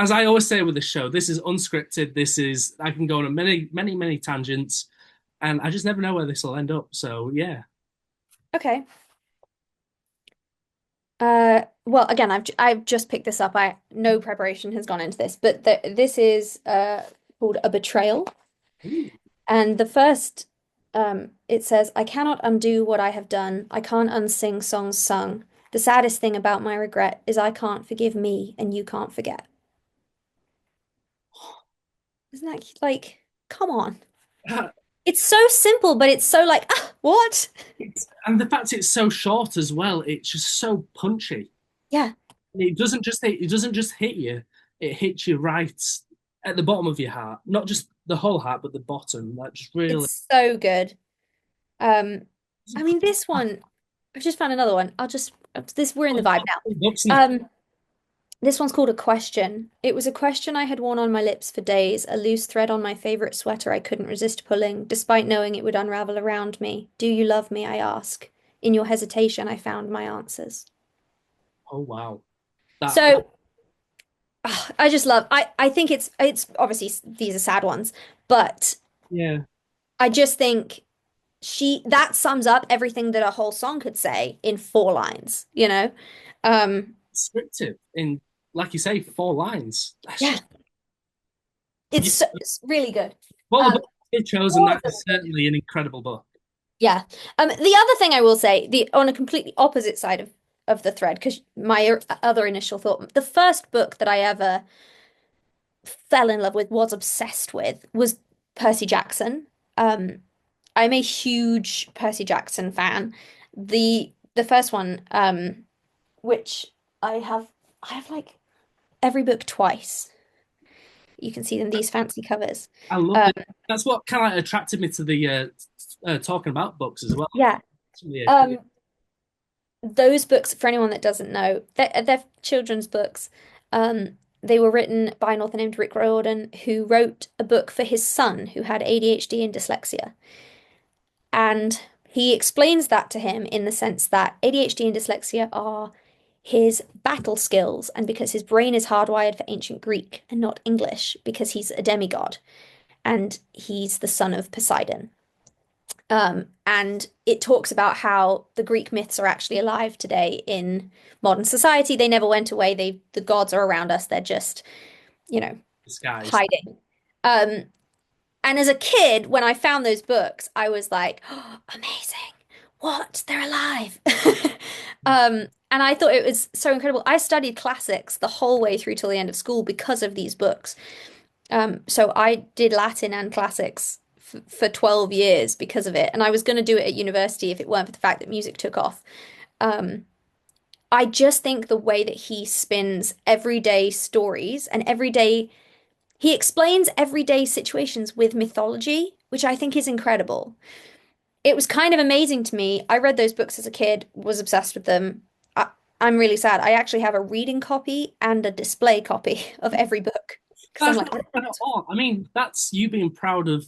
As I always say with the show, this is unscripted. This is I can go on a many tangents, and I just never know where this will end up. So yeah. Okay. Well, again, I've just picked this up. No preparation has gone into this, but this is called A Betrayal. Ooh. And the first it says, I cannot undo what I have done. I can't unsing songs sung. The saddest thing about my regret is I can't forgive me and you can't forget. Isn't that like, come on. It's so simple, but it's so like, ah, what? And the fact it's so short as well, it's just so punchy. Yeah, It doesn't just hit you. It hits you right at the bottom of your heart. Not just the whole heart, but the bottom. That just really it's so good. Um, I mean, this one, I've just found another one. We're in the vibe books now. now. This one's called A Question. It was a question I had worn on my lips for days, a loose thread on my favorite sweater I couldn't resist pulling, despite knowing it would unravel around me. Do you love me? I ask. In your hesitation, I found my answers. Oh wow. That So, I just love, I think it's obviously these are sad ones, but yeah. I just think that sums up everything that a whole song could say in 4 lines, you know? Um, Descriptive in like you say, 4 lines. That's yeah, just you, it's really good. well the Um, book you've chosen, all of that them is are good. certainly an incredible book. Yeah. The other thing I will say, the on a completely opposite side of the thread, because my other initial thought, the first book that I ever fell in love with, was obsessed with, was Percy Jackson. Um, I'm a huge Percy Jackson fan. The first one, which I have like every book twice. You can see them these fancy covers. I love Um, it. That's what kind of attracted me to the talking about books as well. yeah. Yeah. Um, those books, for anyone that doesn't know, they're children's books. They were written by an author named Rick Riordan, who wrote a book for his son who had ADHD and dyslexia. And he explains that to him in the sense that ADHD and dyslexia are his battle skills, and because his brain is hardwired for ancient Greek and not English, because he's a demigod and he's the son of Poseidon. And it talks about how the Greek myths are actually alive today in modern society. They never went away. The gods are around us. They're just, you know, Disguised. hiding. And as a kid, when I found those books, I was like, oh, amazing. what? They're alive. And I thought it was so incredible. I studied classics the whole way through till the end of school because of these books. So I did Latin and classics f for 12 years because of it. And I was going to do it at university if it weren't for the fact that music took off. Um, I just think the way that he spins everyday stories and he explains everyday situations with mythology, which I think is incredible. It was kind of amazing to me. I read those books as a kid, was obsessed with them. I'm really sad. I actually have a reading copy and a display copy of every book because I'm That's like, not bad at all. I mean, that's you being proud of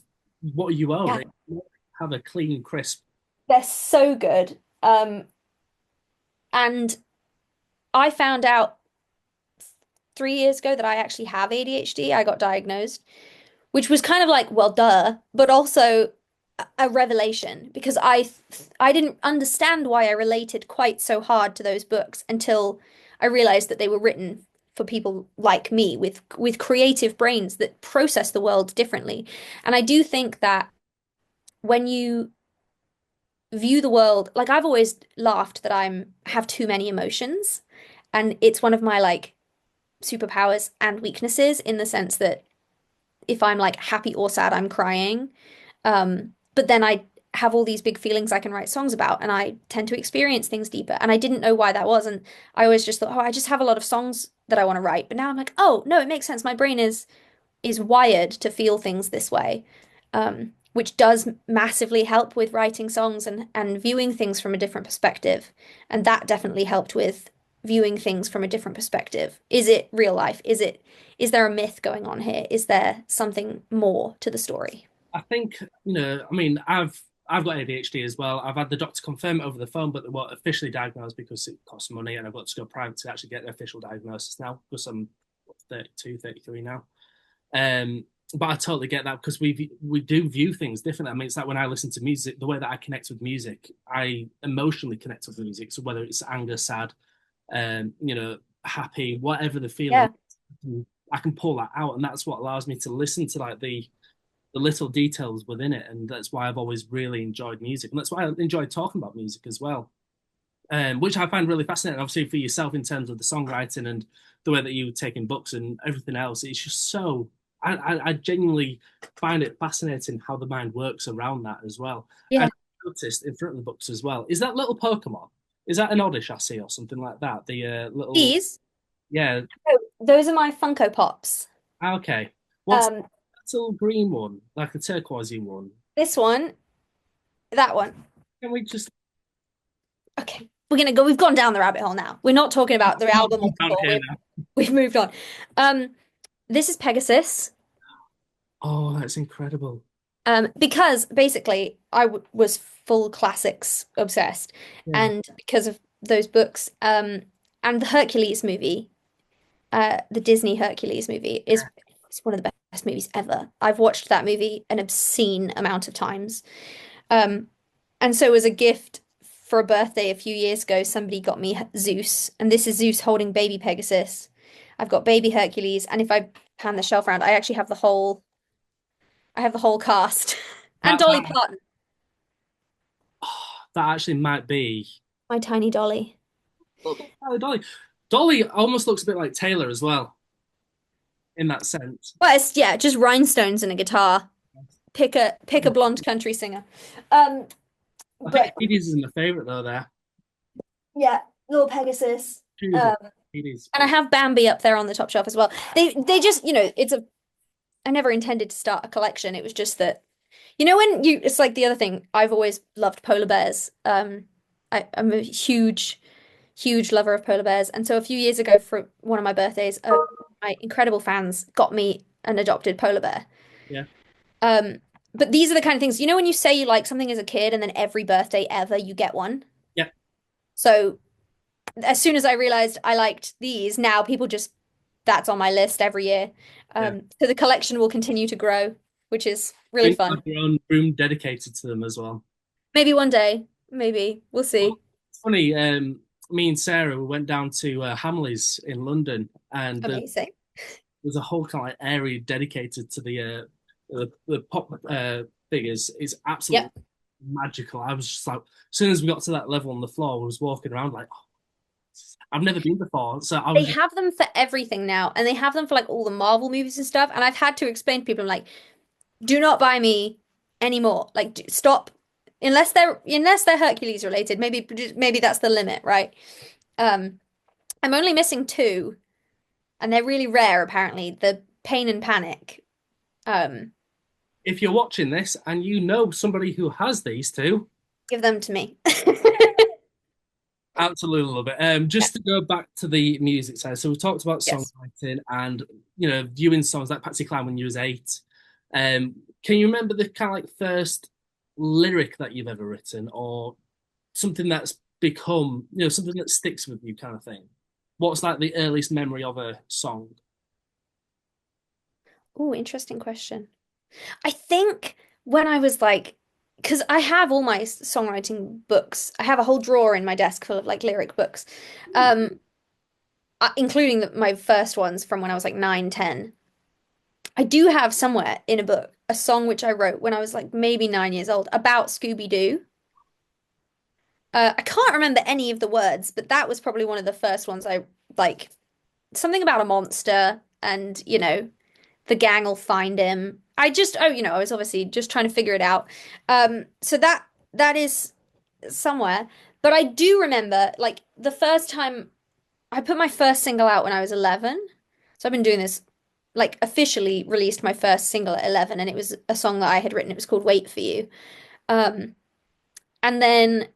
what you own. yeah, That you have a clean, crisp. they're so good. And I found out 3 years ago that I actually have ADHD. I got diagnosed, which was kind of like, well, duh, but also a revelation because I didn't understand why I related quite so hard to those books until I realized that they were written for people like me with creative brains that process the world differently. And I do think that when you view the world, like I've always laughed that I'm have too many emotions, and it's one of my like superpowers and weaknesses in the sense that if I'm like happy or sad, I'm crying. But then I have all these big feelings I can write songs about, and I tend to experience things deeper. And I didn't know why that was. And I always just thought, oh, I just have a lot of songs that I want to write. But now I'm like, oh, no, it makes sense. My brain is wired to feel things this way, which does massively help with writing songs and viewing things from a different perspective. And that definitely helped with viewing things from a different perspective. Is it real life? Is there a myth going on here? Is there something more to the story? I think, I mean, I've got ADHD as well. I've had the doctor confirm it over the phone, but they weren't officially diagnosed because it costs money, and I've got to go private to actually get an official diagnosis now because I'm 32, 33 now. But I totally get that because we do view things differently. I mean, it's like when I listen to music, the way that I connect with music, I emotionally connect with music. So whether it's anger, sad, happy, whatever the feeling, Yeah. I can pull that out, and that's what allows me to listen to like the little details within it, and that's why I've always really enjoyed music, and that's why I enjoy talking about music as well, which I find really fascinating. Obviously, for yourself in terms of the songwriting and the way that you take in books and everything else, it's just so. I genuinely find it fascinating how the mind works around that as well. And Yeah. I noticed in front of the books as well. Is that little Pokemon? Is that an Oddish I see or something like that? The little, These, yeah. oh, those are my Funko Pops. Okay. What's that Um, little green one, like the turquoisey one? this one, that one. Can we just Okay, we've gone down the rabbit hole now. We're not talking about the album or down before. here now? We've moved on. Um, this is Pegasus. Oh, that's incredible. Because basically was full classics obsessed, Yeah. and because of those books, and the Hercules movie, the Disney Hercules movie is it's one of the best movies ever. I've watched that movie an obscene amount of times. Um, and so as a gift for a birthday a few years ago, somebody got me Zeus, and this is Zeus holding baby Pegasus. I've got baby Hercules, and if I pan the shelf around, I have the whole cast. And That Dolly that Parton, that actually might be my tiny Dolly. a little bit like Dolly. Dolly almost looks a bit like Taylor as well in that sense. Well, it's yeah, just rhinestones and a guitar. Pick a blonde country singer. Um, I think but Hades is my favorite though. There, yeah, little Pegasus. choose Um, it. Hades. and I have Bambi up there on the top shelf as well. They just, it's a I never intended to start a collection. It was just that, when it's like the other thing, I've always loved polar bears. I'm a huge, huge lover of polar bears. And so a few years ago for one of my birthdays, my incredible fans got me an adopted polar bear. Yeah, Um, but these are the kind of things, when you say you like something as a kid and then every birthday ever you get one. yeah. So as soon as I realized I liked these, now people just that's on my list every year. Yeah. So the collection will continue to grow, which is really Bring like fun. your own room dedicated to them as well. Maybe one day, maybe we'll Well, see. it's funny. Me and Sarah we went down to Hamleys in London, and Amazing. there's a whole kind of like area dedicated to the pop figures. It's absolutely Yep. magical. I was just like, as soon as we got to that level on the floor, I was walking around like, oh, I've never been before. So I They was just, have them for everything now, and they have them for like all the Marvel movies and stuff. And I've had to explain to people, I'm like, do not buy me anymore. Like, stop. Unless they're Hercules related, maybe that's the limit, right? Um, I'm only missing two, and they're really rare apparently. The Pain and Panic. Um, if you're watching this and you know somebody who has these two, Give them to me. absolutely love it. Yeah. Just to go back to the music side, so we talked about Yes. songwriting and viewing songs like Patsy Cline when you was 8. Can you remember the kind of like first lyric that you've ever written, or something that's become something that sticks with you, kind of thing? What's like the earliest memory of a song? Oh, interesting question. I think when I was like, because I have all my songwriting books. I have a whole drawer in my desk full of like lyric books, um, including my first ones from when I was like 9, 10. I do have somewhere in a book a song which I wrote when I was like maybe 9 years old about Scooby-Doo. I can't remember any of the words, but that was probably one of the first ones I like. Something about a monster, and the gang will find him. I was obviously just trying to figure it out. So that is somewhere. But I do remember like the first time I put my first single out when I was 11. So I've been doing this, like officially released my first single at 11, and it was a song that I had written. It was called Wait for You. Um, and then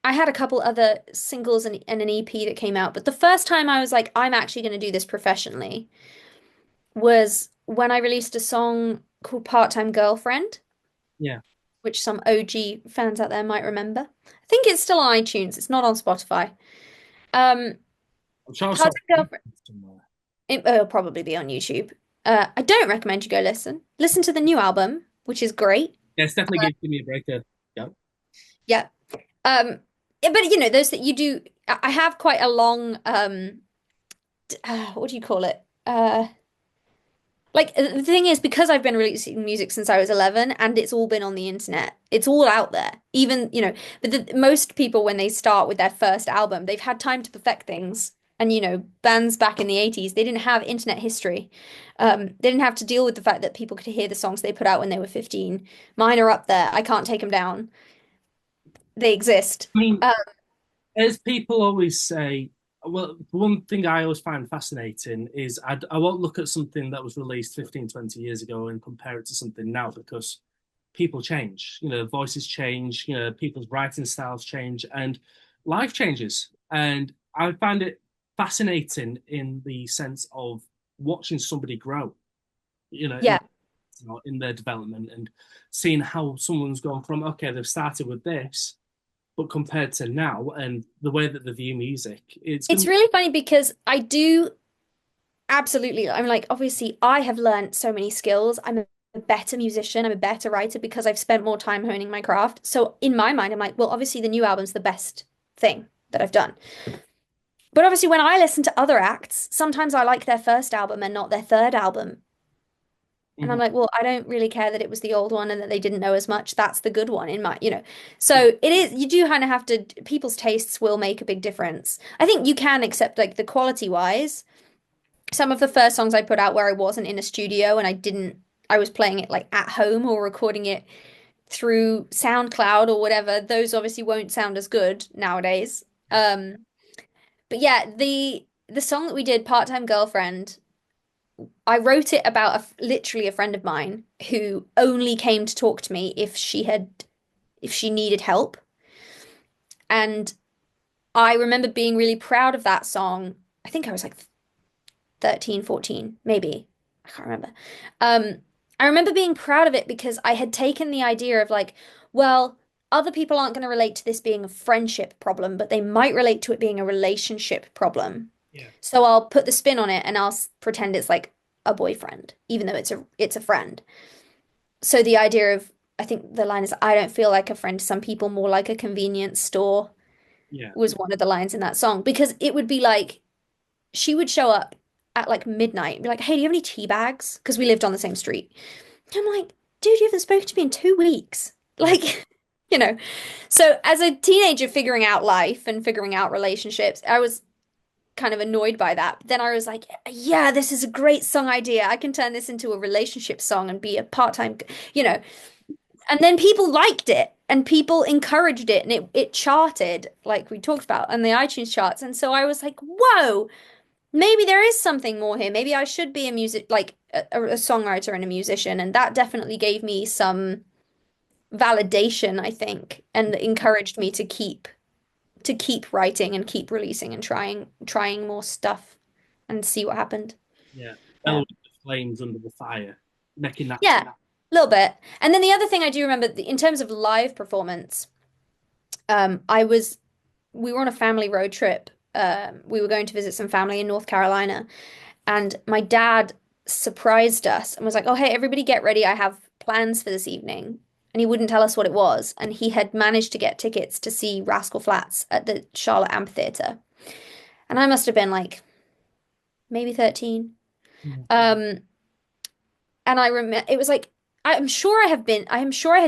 I had a couple other singles and an EP that came out. But the first time I was like, I'm actually going to do this professionally was when I released a song called Part-Time Girlfriend, Yeah, which some OG fans out there might remember. I think it's still on iTunes. It's not on Spotify. Um, I'm sure I saw Part-Time it Girlfriend. somewhere. It'll probably be on YouTube. I don't recommend you go listen. Listen to the new album, which is great. Yeah, it's definitely Give Me a Break. Yeah. Yeah. Yeah, but those that you do, I have quite a long, what do you call it? Like the thing is, because I've been releasing music since I was 11 and it's all been on the internet, it's all out there. Even, but most people, when they start with their first album, they've had time to perfect things. And, bands back in the 80s, they didn't have internet history. They didn't have to deal with the fact that people could hear the songs they put out when they were 15. Mine are up there. I can't take them down. They exist. I mean, as people always say, well, one thing I always find fascinating is I won't look at something that was released 15, 20 years ago and compare it to something now, because people change, voices change, people's writing styles change, and life changes. And I find it fascinating in the sense of watching somebody grow, in Yeah. in their development, and seeing how someone's gone from, okay, they've started with this, but compared to now and the way that they view music, it's It's going to really funny because I do absolutely. I'm like, obviously, I have learned so many skills. I'm a better musician. I'm a better writer because I've spent more time honing my craft. So in my mind, I'm like, well, obviously, the new album's the best thing that I've done. But obviously, when I listen to other acts, sometimes I like their first album and not their third album. be. And I'm Mhm. like, well, I don't really care that it was the old one and that they didn't know as much. That's the good one in my. So it is, you do kind of have to, people's tastes will make a big difference. I think you can accept like the quality wise. Some of the first songs I put out where I wasn't in a studio and I was playing it like at home or recording it through SoundCloud or whatever, those obviously won't sound as good nowadays. But yeah, the song that we did, Part-Time Girlfriend, I wrote it about literally a friend of mine who only came to talk to me if she needed help. And I remember being really proud of that song. I think I was like 13, 14, maybe. I can't remember. Um, I remember being proud of it because I had taken the idea of like, well, other people aren't going to relate to this being a friendship problem, but they might relate to it being a relationship problem. Yeah. So I'll put the spin on it and I'll pretend it's like a boyfriend, even though it's a friend. So the idea of I think the line is I don't feel like a friend to some people, more like a convenience store Yeah. was one of the lines in that song because it would be like she would show up at like midnight and be like, "Hey, do you have any tea bags?" Because we lived on the same street. And I'm like, "Dude, you haven't spoken to me in 2 weeks." Yeah. Like, you know. So as a teenager figuring out life and figuring out relationships, I was kind of annoyed by that. But then I was like, yeah, this is a great song idea. I can turn this into a relationship song and be a part-time, you know. And then people liked it and people encouraged it and it charted like we talked about on the iTunes charts. And so I was like, whoa, maybe there is something more here. Maybe I should be a music like a songwriter and a musician. And that definitely gave me some validation, I think, and encouraged me to keep writing and keep releasing and trying more stuff and see what happened. Yeah, Yeah. bellowing the flames under the fire, making that. Yeah, a little bit. And then the other thing I do remember in terms of live performance, I was we were on a family road trip. We were going to visit some family in North Carolina, and my dad surprised us and was like, "Oh, hey, everybody get ready. I have plans for this evening." And he wouldn't tell us what it was. And he had managed to get tickets to see Rascal Flatts at the Charlotte Amphitheater. And I must have been like maybe 13. Mm. Um, and I remember it was like I am sure I had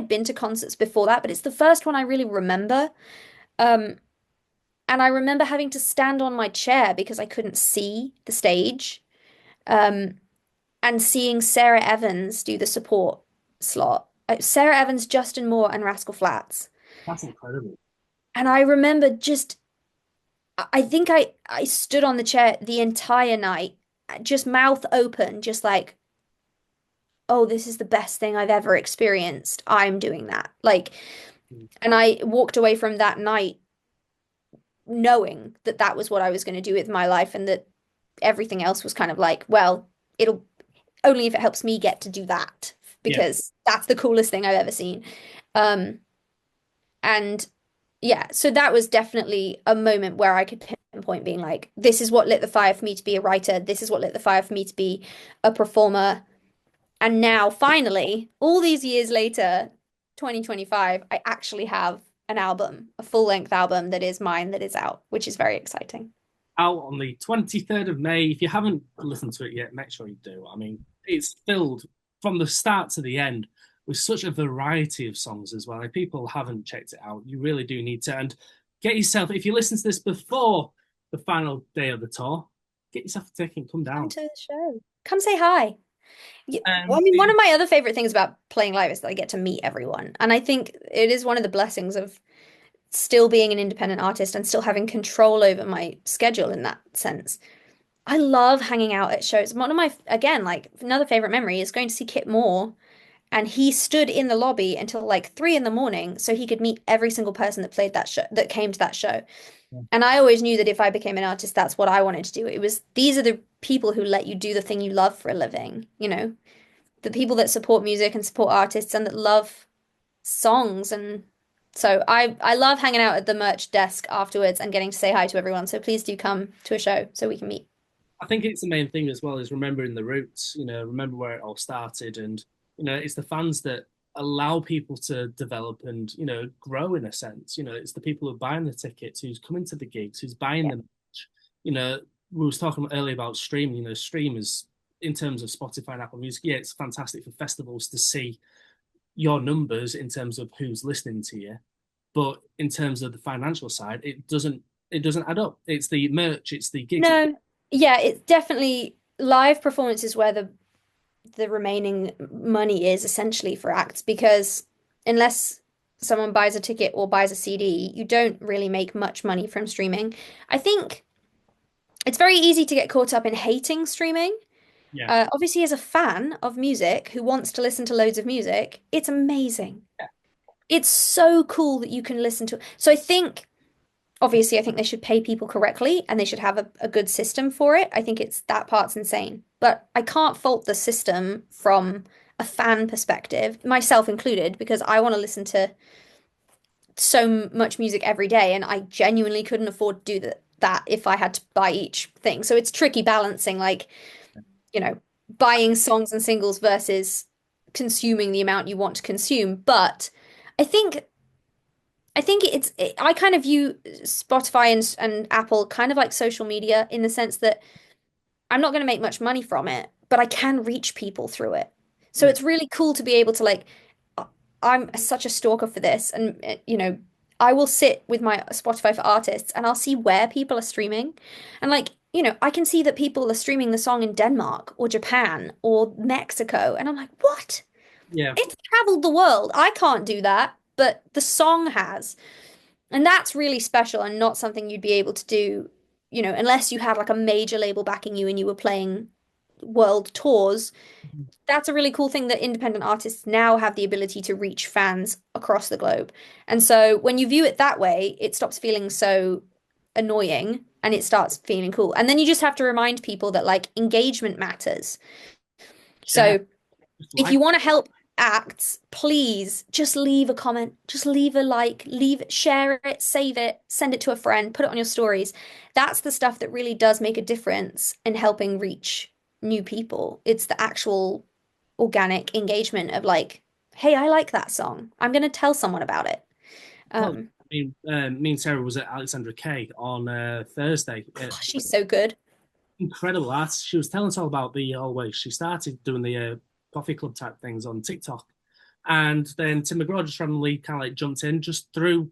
been to concerts before that, but it's the first one I really remember. Um, and I remember having to stand on my chair because I couldn't see the stage. Um, and seeing Sarah Evans do the support slot. Sarah Evans, Justin Moore, and Rascal Flatts. That's incredible. And I remember just, I think I stood on the chair the entire night, just mouth open, just like, oh, this is the best thing I've ever experienced. I'm doing that. Like, Mm. and I walked away from that night knowing that that was what I was going to do with my life and that everything else was kind of like, well, it'll only if it helps me get to do that Yeah, because that's the coolest thing I've ever seen. Um, and yeah, so that was definitely a moment where I could pinpoint being like, this is what lit the fire for me to be a writer. This is what lit the fire for me to be a performer. And now, finally, all these years later, 2025, I actually have an album, a full-length album that is mine, that is out, which is very exciting. out on the 23rd of May. If you haven't listened to it yet, make sure you do. I mean, it's filled from the start to the end with such a variety of songs as well. If people haven't checked it out, you really do need to. And get yourself, if you listen to this before the final day of the tour, get yourself a ticket and come Come down. to the show. Come say hi. Well, I Um, mean, one of my other favorite things about playing live is that I get to meet everyone. And I think it is one of the blessings of still being an independent artist and still having control over my schedule in that sense. I love hanging out at shows. One of my, again, like another favorite memory is going to see Kit Moore, and he stood in the lobby until like 3 in the morning so he could meet every single person that played that show, that came to that show. And I always knew that if I became an artist, that's what I wanted to do. It was these are the people who let you do the thing you love for a living, you know, the people that support music and support artists and that love songs. And so I love hanging out at the merch desk afterwards and getting to say hi to everyone. So please do come to a show so we can meet. I think it's the main thing as well is remembering the roots, remember where it all started. And, it's the fans that allow people to develop and, grow in a sense. It's the people who are buying the tickets, who's coming to the gigs, who's buying Yeah. them. We was talking earlier about streaming, streamers in terms of Spotify and Apple Music. Yeah, it's fantastic for festivals to see your numbers in terms of who's listening to you. But in terms of the financial side, it doesn't add up. It's the merch, it's the gigs. No, yeah, it's definitely live performances where the remaining money is essentially for acts because unless someone buys a ticket or buys a CD, you don't really make much money from streaming. I think it's very easy to get caught up in hating streaming. Yeah. Obviously, as a fan of music who wants to listen to loads of music, it's amazing. Yeah. It's so cool that you can listen to. So I think, obviously, I think they should pay people correctly and they should have a good system for it. I think it's that part's insane. But I can't fault the system from a fan perspective, myself included, because I want to listen to so much music every day and I genuinely couldn't afford to do that if I had to buy each thing. So it's tricky balancing like, you know, buying songs and singles versus consuming the amount you want to consume. But I think I kind of view Spotify and Apple kind of like social media in the sense that I'm not going to make much money from it, but I can reach people through it. So Yeah. it's really cool to be able to like I'm such a stalker for this, and I will sit with my Spotify for artists and I'll see where people are streaming. And like, I can see that people are streaming the song in Denmark or Japan or Mexico. And I'm like, what? Yeah. It's traveled the world. I can't do that, but the song has. And that's really special and not something you'd be able to do, unless you had like a major label backing you and you were playing world tours. That's a really cool thing that independent artists now have the ability to reach fans across the globe. And so when you view it that way, it stops feeling so annoying and it starts feeling cool. And then you just have to remind people that like engagement matters. Share. So Just if you like. want to help acts, please just leave a comment, just leave a like, share it, save it, send it to a friend, put it on your stories. That's the stuff that really does make a difference in helping reach new people. It's the actual organic engagement of like, hey, I like that song. I'm going to tell someone about it. Well, Um, I mean, me and Sarah was at Alexandra K on Thursday. she's so good. Incredible artist. She was telling us all about the whole way she started doing the coffee club type things on TikTok. And then Tim McGraw just randomly kind of like jumped in just through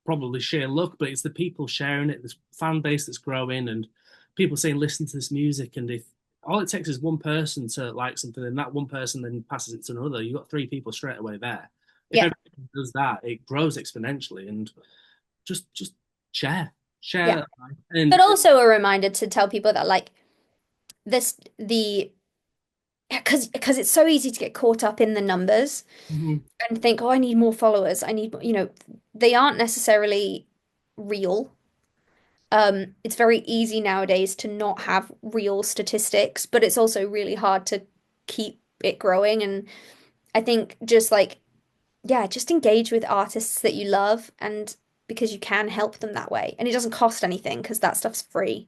probably sheer luck, but it's the people sharing it, this fan base that's growing, and people saying, listen to this music. And if all it takes is one person to like something, and that one person then passes it to another, you've got three people straight away there. If Yeah. everyone does that, it grows exponentially. And just share, Yeah. share. And But also a reminder to tell people that like this, because it's so easy to get caught up in the numbers mhm, and think, oh, I need more followers. I need, they aren't necessarily real. It's very easy nowadays to not have real statistics, but it's also really hard to keep it growing. And I think just like, yeah, just engage with artists that you love and because you can help them that way. And it doesn't cost anything because that stuff's free.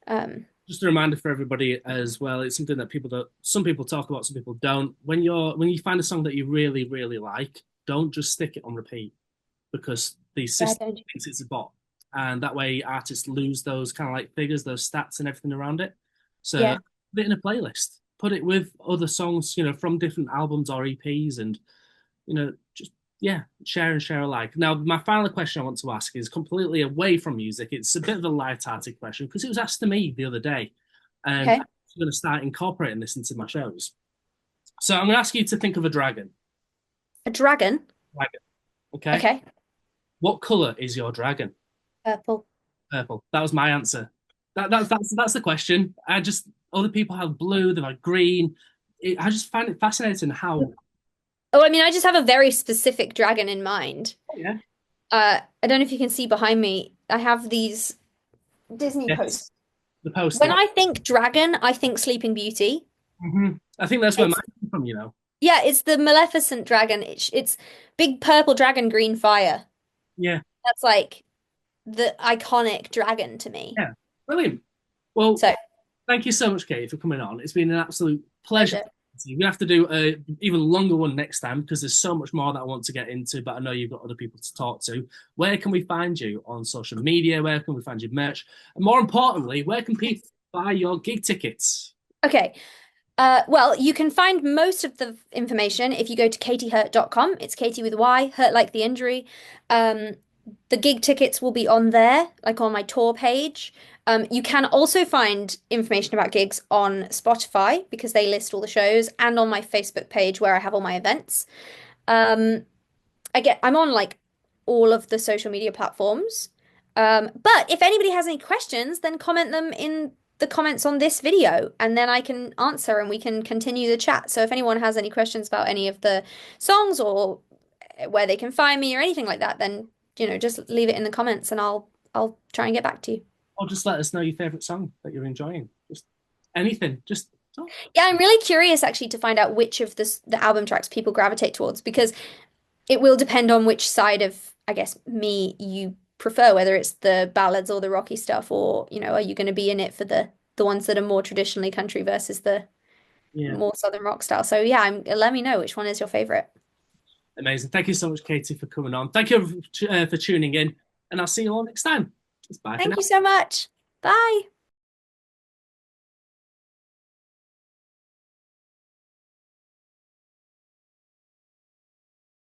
Um, just a reminder for everybody as well. It's something that people don't, some people talk about, some people don't. When you find a song that you really, really like, don't just stick it on repeat because the yeah, system don't you? thinks it's a bot. And that way artists lose those kind of like figures, those stats and everything around it. So Yeah. put it in a playlist. Put it with other songs, from different albums or EPs and just yeah, share and share alike. Now, my final question I want to ask is completely away from music. It's a bit of a light-hearted question because it was asked to me the other day, and Okay. I'm going to start incorporating this into my shows. So I'm going to ask you to think of a dragon. A dragon. Dragon, okay? Okay. What color is your dragon? Purple. Purple. That was my answer. That's the question. I just other people have blue, they've had green. I just find it fascinating how. Oh, I mean, I just have a very specific dragon in mind. Oh, yeah. I don't know if you can see behind me. I have these Disney Yes, posters. the When poster. I think dragon, I think Sleeping Beauty. I think that's where mine It's came from. Yeah, it's the Maleficent dragon. It's big purple dragon, green fire. Yeah, That's like the iconic dragon to me. yeah. Brilliant. Well, So, thank you so much, Katie, for coming on. It's been an absolute pleasure. pleasure. We're gonna have to do a even longer one next time because there's so much more that I want to get into, but I know you've got other people to talk to. Where can we find you on social media? Where can we find your merch? And more importantly, where can people buy your gig tickets? Okay. Well, you can find most of the information if you go to katyhurt.com. It's Katie with a Y, hurt like the injury. Um, the gig tickets will be on there, like on my tour page. You can also find information about gigs on Spotify because they list all the shows and on my Facebook page where I have all my events. Um, I'm on like all of the social media platforms. But if anybody has any questions, then comment them in the comments on this video and then I can answer and we can continue the chat. So if anyone has any questions about any of the songs or where they can find me or anything like that, then just leave it in the comments and I'll try and get back to you. Or just let us know your favorite song that you're enjoying. Just anything. Just oh, Yeah, I'm really curious actually to find out which of the album tracks people gravitate towards because it will depend on which side of, I guess, me you prefer, whether it's the ballads or the rocky stuff, or, are you going to be in it for the ones that are more traditionally country versus the yeah. more southern rock style? So yeah, let me know which one is your favorite. Amazing. Thank you so much, Katie, for coming on. Thank you for tuning in, and I'll see you all next time. Just bye for Thank now. you so much. Bye.